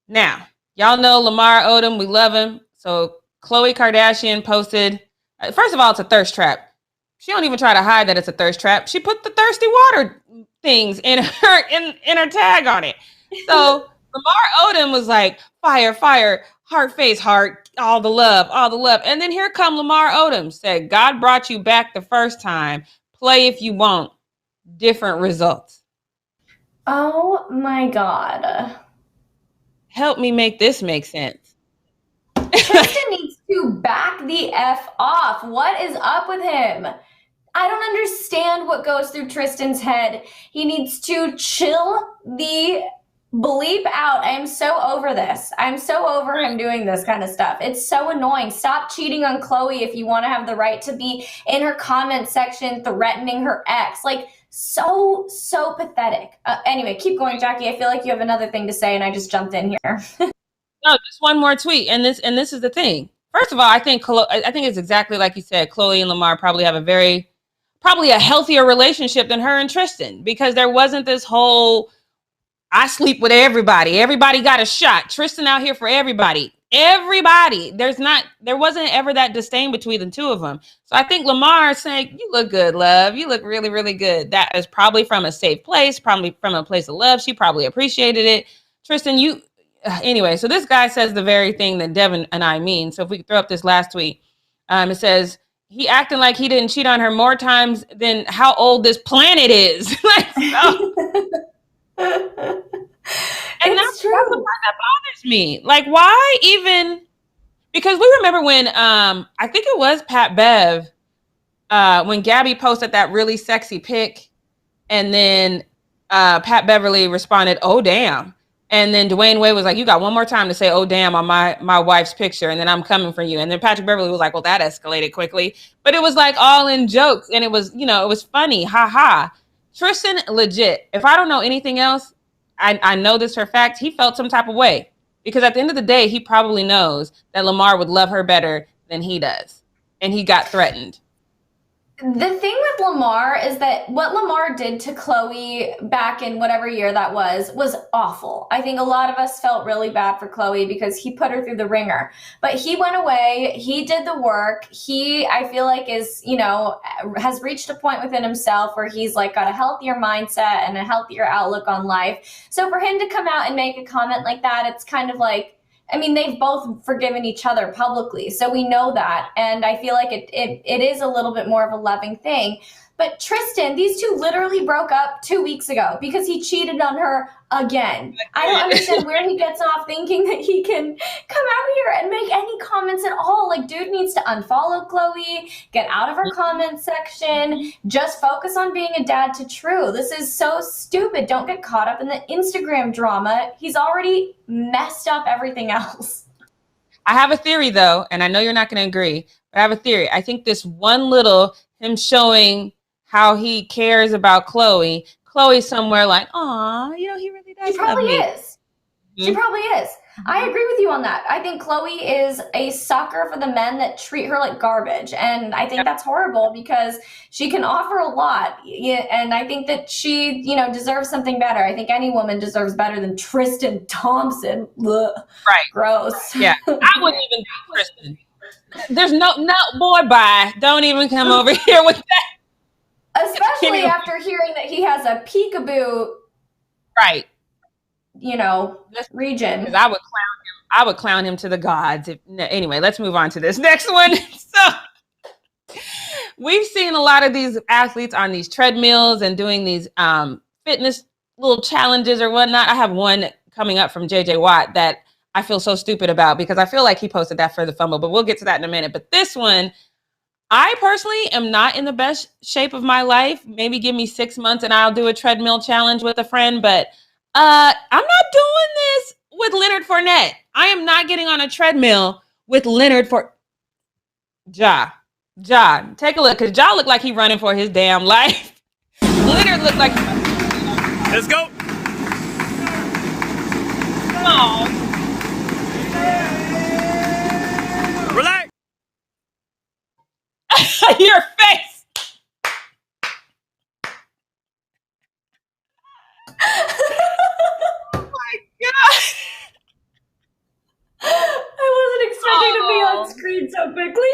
Speaker 2: Now, y'all know Lamar Odom. We love him. So Khloe Kardashian posted, first of all, it's a thirst trap. She don't even try to hide that it's a thirst trap. She put the thirsty water things in her tag on it. So Lamar Odom was like, fire, fire, heart face, heart, all the love, all the love. And then here come Lamar Odom, said, God brought you back the first time. Play if you won't. Different results.
Speaker 1: Oh my God.
Speaker 2: Help me make this make sense.
Speaker 1: Tristan needs to back the F off. What is up with him? I don't understand what goes through Tristan's head. He needs to chill the bleep out. I am so over this. I'm so over him doing this kind of stuff. It's so annoying. Stop cheating on Khloe if you want to have the right to be in her comment section threatening her ex. Like, so pathetic. Anyway, keep going, Jackie. I feel like you have another thing to say, and I just jumped in here.
Speaker 2: No, just one more tweet, and this is the thing. First of all, I think it's exactly like you said. Khloe and Lamar probably have probably a healthier relationship than her and Tristan, because there wasn't this whole I sleep with everybody. Everybody got a shot. Tristan out here for everybody. Everybody. There wasn't ever that disdain between the two of them. So I think Lamar is saying, you look good, love. You look really, really good. That is probably from a safe place, probably from a place of love. She probably appreciated it. Tristan, anyway, so this guy says the very thing that Devin and I mean. So if we could throw up this last tweet, it says, he acting like he didn't cheat on her more times than how old this planet is. Like, so. And that's true. That's the part that bothers me. Like, why even? Because we remember when I think it was Pat Bev, when Gabby posted that really sexy pic, and then Pat Beverly responded, "Oh damn," and then Dwayne Wade was like, "You got one more time to say 'oh damn' on my wife's picture, and then I'm coming for you." And then Patrick Beverly was like, "Well, that escalated quickly," but it was like all in jokes, and it was it was funny, ha ha. Tristan, legit. If I don't know anything else, I know this for a fact. He felt some type of way, because at the end of the day, he probably knows that Lamar would love her better than he does, and he got threatened.
Speaker 1: The thing with Lamar is that what Lamar did to Khloe back in whatever year that was awful. I think a lot of us felt really bad for Khloe because he put her through the ringer. But he went away. He did the work. He, I feel like, is, has reached a point within himself where he's like got a healthier mindset and a healthier outlook on life. So for him to come out and make a comment like that, it's kind of like, I mean, they've both forgiven each other publicly, so we know that. And I feel like it is a little bit more of a loving thing. But Tristan, these two literally broke up 2 weeks ago because he cheated on her again. I don't understand where he gets off thinking that he can come out here and make any comments at all. Like, dude needs to unfollow Khloe, get out of her comment section, just focus on being a dad to True. This is so stupid. Don't get caught up in the Instagram drama. He's already messed up everything else.
Speaker 2: I have a theory, though, and I know you're not going to agree, but I have a theory. I think this one little, him showing how he cares about Khloe somewhere like, aw, you know, he really does.
Speaker 1: She probably
Speaker 2: love me.
Speaker 1: is. She probably is. I agree with you on that. I think Khloe is a sucker for the men that treat her like garbage. And I think that's horrible because she can offer a lot. And I think that she, you know, deserves something better. I think any woman deserves better than Tristan Thompson. Ugh.
Speaker 2: Right.
Speaker 1: Gross.
Speaker 2: Yeah. I wouldn't even do Tristan. There's no, boy, bye. Don't even come over here with that.
Speaker 1: Especially after hearing that he has a peekaboo.
Speaker 2: Right.
Speaker 1: You know, region.
Speaker 2: Because I would clown him to the gods. Anyway, let's move on to this next one. So we've seen a lot of these athletes on these treadmills and doing these fitness little challenges or whatnot. I have one coming up from JJ Watt that I feel so stupid about because I feel like he posted that for the Fumble, but we'll get to that in a minute. But this one, I personally am not in the best shape of my life. Maybe give me 6 months and I'll do a treadmill challenge with a friend, but I'm not doing this with Leonard Fournette. I am not getting on a treadmill with Leonard Ja, take a look, because Ja looked like he running for his damn life. Leonard looked like...
Speaker 3: Let's go.
Speaker 2: Oh.
Speaker 3: Relax.
Speaker 2: Your face.
Speaker 1: I wasn't expecting to be on screen so quickly.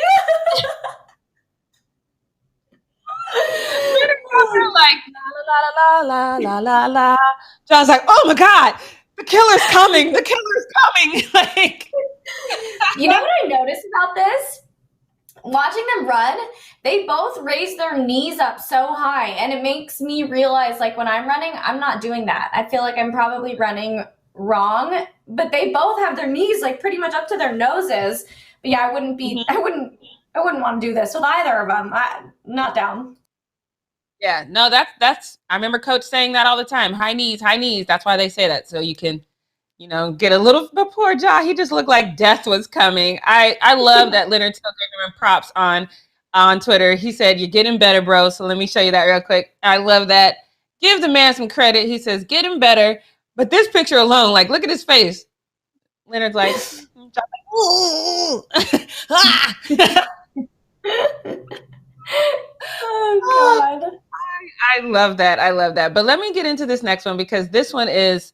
Speaker 2: Like la la la la la la. John's like, oh my God, the killer's coming. The killer's coming. Like,
Speaker 1: you know what I noticed about this? Watching them run, they both raise their knees up so high, and it makes me realize, like, when I'm running, I'm not doing that. I feel like I'm probably running wrong, but they both have their knees like pretty much up to their noses. But yeah, I wouldn't want to do this with either of them. Not down.
Speaker 2: Yeah, no, that's I remember coach saying that all the time. High knees. That's why they say that, so you can, you know, get a little. But poor Ja, he just looked like death was coming. I love that Leonard still gave him props on Twitter. He said, "You're getting better, bro." So let me show you that real quick. I love that. Give the man some credit. He says, "Getting better." But this picture alone, like, look at his face. Leonard's like, ooh.
Speaker 1: Oh God.
Speaker 2: I love that. I love that. But let me get into this next one because this one is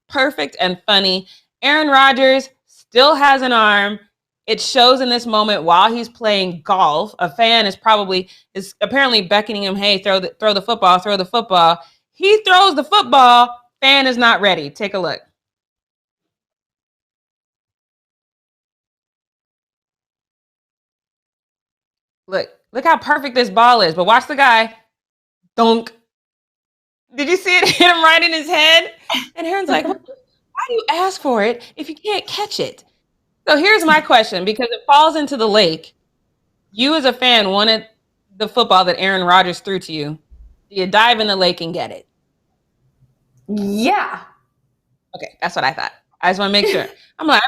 Speaker 2: perfect and funny. Aaron Rodgers still has an arm. It shows in this moment while he's playing golf. A fan is apparently beckoning him, hey, throw the football. He throws the football. Fan is not ready. Take a look. Look how perfect this ball is. But watch the guy. Dunk. Did you see it hit him right in his head? And Aaron's like, why do you ask for it if you can't catch it? So here's my question, because it falls into the lake. You as a fan wanted the football that Aaron Rodgers threw to you. Do you dive in the lake and get it?
Speaker 1: Yeah.
Speaker 2: Okay, that's what I thought. I just want to make sure. I might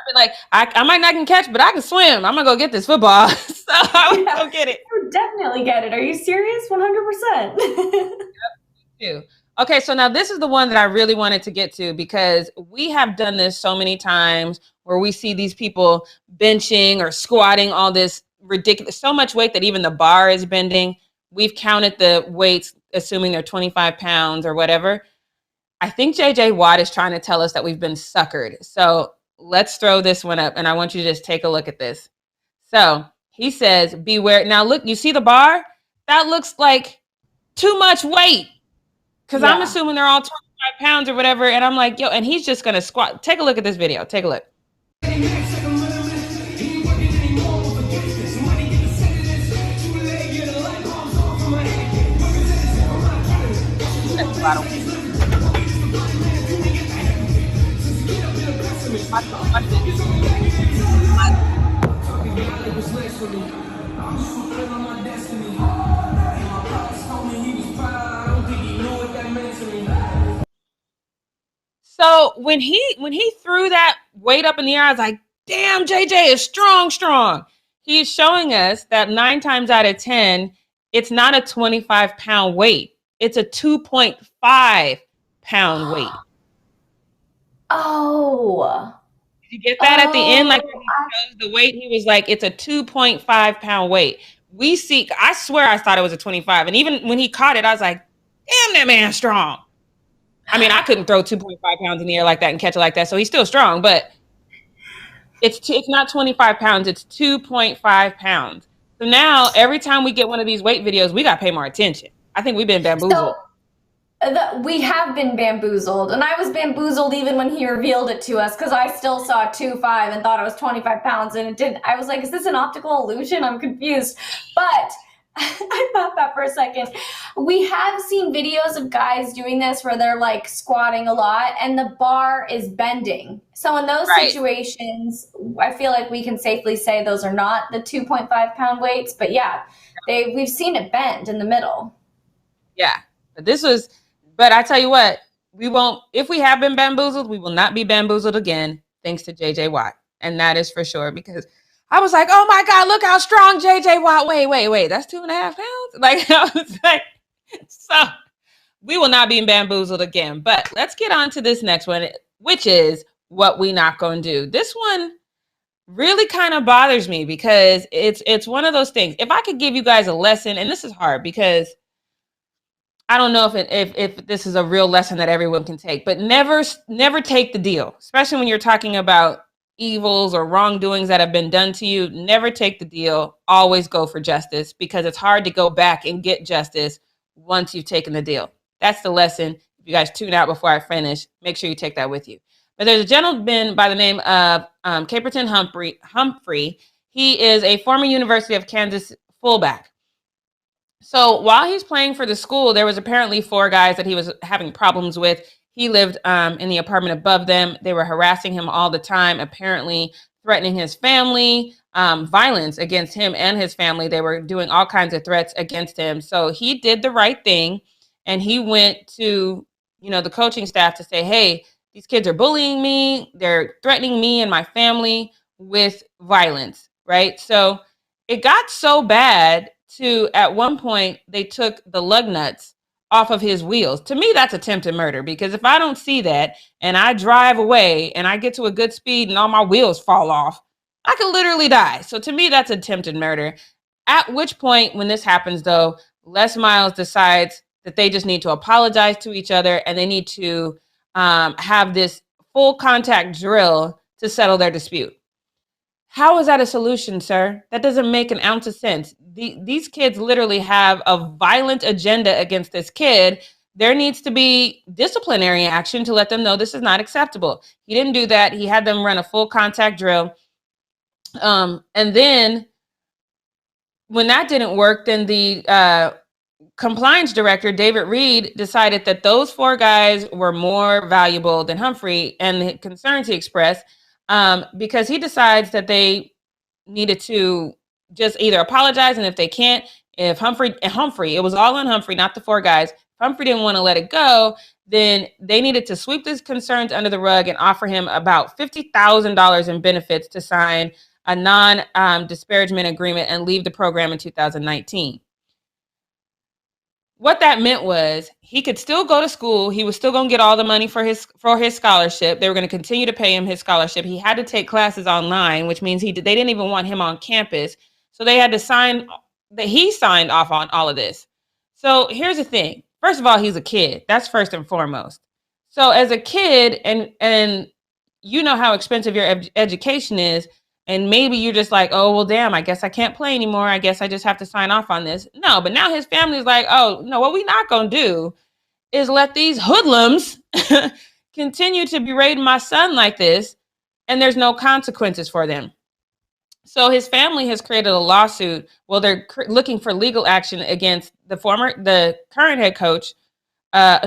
Speaker 2: not can catch, but I can swim. I'm gonna go get this football. So I would go get it.
Speaker 1: You would definitely get it. Are you serious? 100%.
Speaker 2: Yep, okay, so now this is the one that I really wanted to get to because we have done this so many times where we see these people benching or squatting all this ridiculous, so much weight that even the bar is bending. We've counted the weights, assuming they're 25 pounds or whatever. I think JJ Watt is trying to tell us that we've been suckered. So let's throw this one up, and I want you to just take a look at this. So he says, beware. Now, look, you see the bar? That looks like too much weight because I'm assuming they're all 25 pounds or whatever. And I'm like, yo, and he's just going to squat. Take a look at this video. Take a look. lot of weight. So when he threw that weight up in the air, I was like, damn, JJ is strong. He's showing us that 9 times out of 10, it's not a 25-pound weight. It's a 2.5-pound weight.
Speaker 1: Oh.
Speaker 2: Did you get that at the end? Like when he shows the weight, he was like, it's a 2.5-pound weight. I swear I thought it was a 25. And even when he caught it, I was like, damn, that man's strong. I mean, I couldn't throw 2.5 pounds in the air like that and catch it like that. So he's still strong, but it's not 25 pounds. It's 2.5 pounds. So now every time we get one of these weight videos, we got to pay more attention. I think we've been bamboozled.
Speaker 1: We have been bamboozled, and I was bamboozled even when he revealed it to us, because I still saw 2.5 and thought it was 25 pounds, and it didn't. I was like, is this an optical illusion? I'm confused. But I thought that for a second. We have seen videos of guys doing this where they're like squatting a lot and the bar is bending. So in those situations, I feel like we can safely say those are not the 2.5-pound weights. But yeah, we've seen it bend in the middle.
Speaker 2: Yeah, but I tell you what, we won't. If we have been bamboozled, we will not be bamboozled again, thanks to JJ Watt, and that is for sure. Because I was like, oh my God, look how strong JJ Watt. Wait, that's 2.5 pounds? Like, I was like, so we will not be bamboozled again. But let's get on to this next one, which is what we not gonna do. This one really kind of bothers me because it's one of those things. If I could give you guys a lesson, and this is hard because I don't know if this is a real lesson that everyone can take, but never take the deal, especially when you're talking about evils or wrongdoings that have been done to you. Never take the deal. Always go for justice, because it's hard to go back and get justice once you've taken the deal. That's the lesson. If you guys tune out before I finish, make sure you take that with you. But there's a gentleman by the name of Caperton Humphrey. He is a former University of Kansas fullback. So while he's playing for the school, there was apparently 4 guys that he was having problems with. He lived in the apartment above them. They were harassing him all the time, apparently threatening his family, violence against him and his family. They were doing all kinds of threats against him. So he did the right thing, and he went to, the coaching staff to say, hey, these kids are bullying me. They're threatening me and my family with violence, right? So it got so bad to, at one point, they took the lug nuts off of his wheels. To me, that's attempted murder, because if I don't see that and I drive away and I get to a good speed and all my wheels fall off, I could literally die. So to me, that's attempted murder. At which point, when this happens, though, Les Miles decides that they just need to apologize to each other, and they need to have this full contact drill to settle their dispute. How is that a solution, sir? That doesn't make an ounce of sense. These kids literally have a violent agenda against this kid. There needs to be disciplinary action to let them know this is not acceptable. He didn't do that. He had them run a full contact drill. And then when that didn't work, then the compliance director, David Reed, decided that those 4 guys were more valuable than Humphrey, and the concerns he expressed, because he decides that they needed to just either apologize, and if they can't, if Humphrey, it was all on Humphrey, not the 4 guys. If Humphrey didn't want to let it go, then they needed to sweep these concerns under the rug and offer him about $50,000 in benefits to sign a non-disparagement agreement and leave the program in 2019. What that meant was he could still go to school. He was still going to get all the money for his scholarship. They were going to continue to pay him his scholarship. He had to take classes online, which means they didn't even want him on campus. So they had to he signed off on all of this. So here's the thing. First of all, he's a kid. That's first and foremost. So as a kid, and you know how expensive your education is, and maybe you're just like, oh, well, damn, I guess I can't play anymore. I guess I just have to sign off on this. No, but now his family's like, oh, no, what we're not going to do is let these hoodlums continue to berate my son like this, and there's no consequences for them. So his family has created a lawsuit. Well, they're looking for legal action against the current head coach,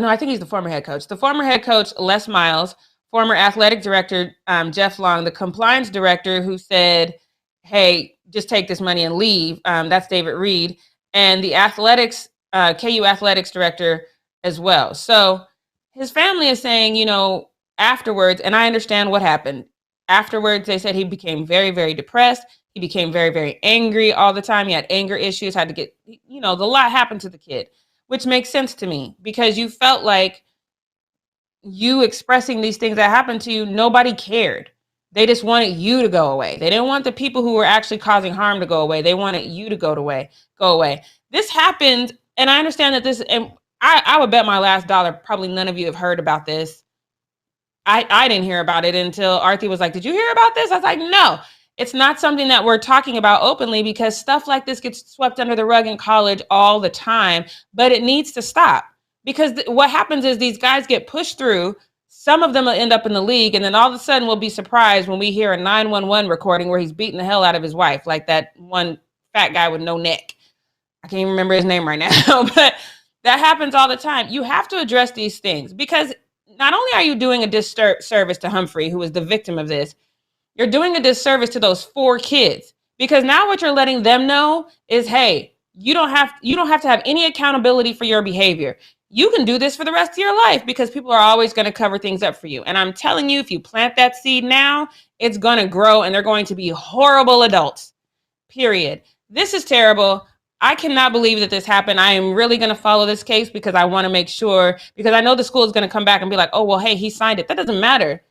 Speaker 2: no, I think he's the former head coach. The former head coach, Les Miles, former athletic director, Jeff Long, the compliance director who said, hey, just take this money and leave. That's David Reed. And the athletics, KU athletics director as well. So his family is saying, you know, afterwards, and I understand what happened. Afterwards, they said he became very, very depressed. He became very, very angry all the time. He had anger issues, had to get, you know, a lot happened to the kid, which makes sense to me because you felt like you expressing these things that happened to you, nobody cared. They just wanted you to go away. They didn't want the people who were actually causing harm to go away. They wanted you to go away. This happened, and I understand that this, and I would bet my last dollar, probably none of you have heard about this. I didn't hear about it until Arthi was like, did you hear about this? I was like, no, it's not something that we're talking about openly because stuff like this gets swept under the rug in college all the time, but it needs to stop because what happens is these guys get pushed through. Some of them will end up in the league, and then all of a sudden we'll be surprised when we hear a 911 recording where he's beating the hell out of his wife, like that one fat guy with no neck. I can't even remember his name right now, but that happens all the time. You have to address these things because not only are you doing a disservice to Humphrey, who was the victim of this, you're doing a disservice to those 4 kids because now what you're letting them know is, hey, you don't have to have any accountability for your behavior. You can do this for the rest of your life because people are always going to cover things up for you. And I'm telling you, if you plant that seed now, it's going to grow and they're going to be horrible adults, period. This is terrible. I cannot believe that this happened. I am really going to follow this case because I want to make sure, because I know the school is going to come back and be like, oh, well, hey, he signed it. That doesn't matter.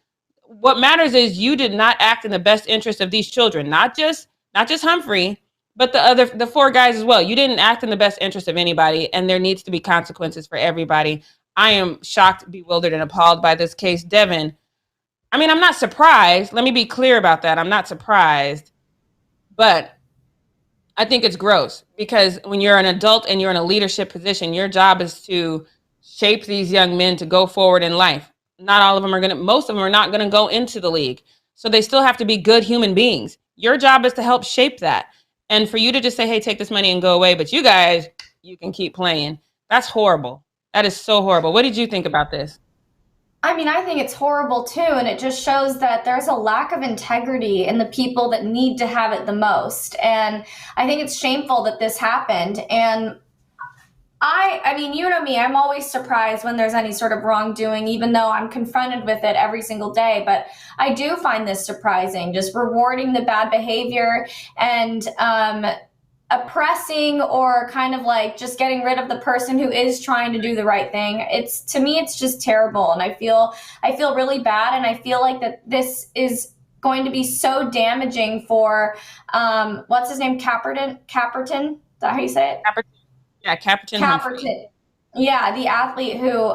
Speaker 2: What matters is you did not act in the best interest of these children, not just Humphrey, but the 4 guys as well. You didn't act in the best interest of anybody, and there needs to be consequences for everybody. I am shocked, bewildered, and appalled by this case. Devin, I mean, I'm not surprised. Let me be clear about that. I'm not surprised, but I think it's gross because when you're an adult and you're in a leadership position, your job is to shape these young men to go forward in life. Not all of them are most of them are not going to go into the league. So they still have to be good human beings. Your job is to help shape that. And for you to just say, hey, take this money and go away, but you guys, you can keep playing. That's horrible. That is so horrible. What did you think about this?
Speaker 1: I mean, I think it's horrible too, and it just shows that there's a lack of integrity in the people that need to have it the most. And I think it's shameful that this happened. And I mean, you know me, I'm always surprised when there's any sort of wrongdoing, even though I'm confronted with it every single day. But I do find this surprising, just rewarding the bad behavior and oppressing or kind of like just getting rid of the person who is trying to do the right thing. To me, it's just terrible. And I feel really bad. And I feel like that this is going to be so damaging for, what's his name? Caperton? Is that how you say it?
Speaker 2: Yeah,
Speaker 1: Caperton. Yeah, the athlete who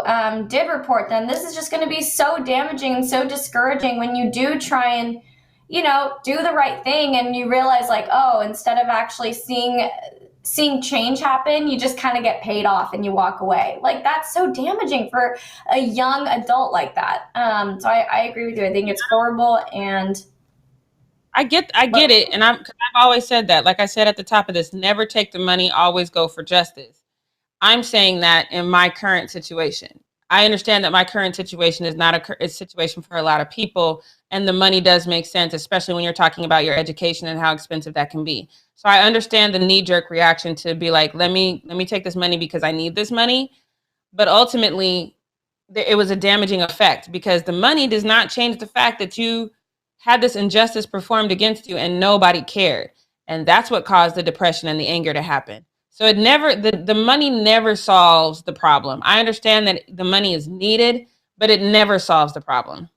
Speaker 1: did report them. This is just going to be so damaging and so discouraging when you do try and, you know, do the right thing and you realize like, oh, instead of actually seeing change happen, you just kind of get paid off and you walk away. Like that's so damaging for a young adult like that. So I agree with you. I think it's horrible and
Speaker 2: I get it. And I've always said that, like I said at the top of this, never take the money, always go for justice. I'm saying that in my current situation. I understand that my current situation is not a situation for a lot of people. And the money does make sense, especially when you're talking about your education and how expensive that can be. So I understand the knee-jerk reaction to be like, let me take this money because I need this money. But ultimately, it was a damaging effect because the money does not change the fact that you had this injustice performed against you and nobody cared. And that's what caused the depression and the anger to happen. So the money never solves the problem. I understand that the money is needed, but it never solves the problem.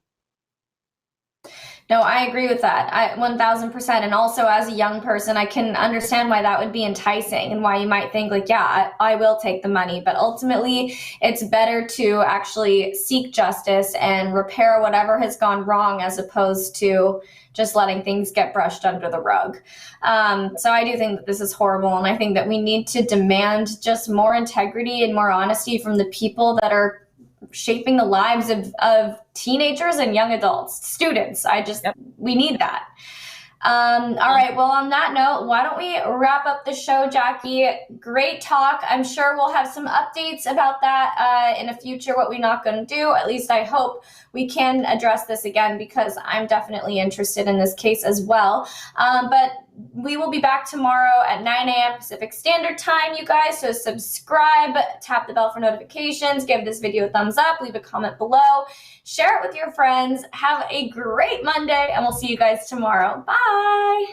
Speaker 1: No, I agree with that. 1000%. And also as a young person, I can understand why that would be enticing and why you might think like, yeah, I will take the money. But ultimately, it's better to actually seek justice and repair whatever has gone wrong as opposed to just letting things get brushed under the rug. So I do think that this is horrible. And I think that we need to demand just more integrity and more honesty from the people that are shaping the lives of teenagers and young adults, students. We need that. All right, well, on that note, why don't we wrap up the show, Jackie? Great talk. I'm sure we'll have some updates about that in the future, what we're not going to do. At least I hope we can address this again, because I'm definitely interested in this case as well. But we will be back tomorrow at 9 a.m. Pacific Standard Time, you guys. So subscribe, tap the bell for notifications, give this video a thumbs up, leave a comment below, share it with your friends. Have a great Monday, and we'll see you guys tomorrow. Bye.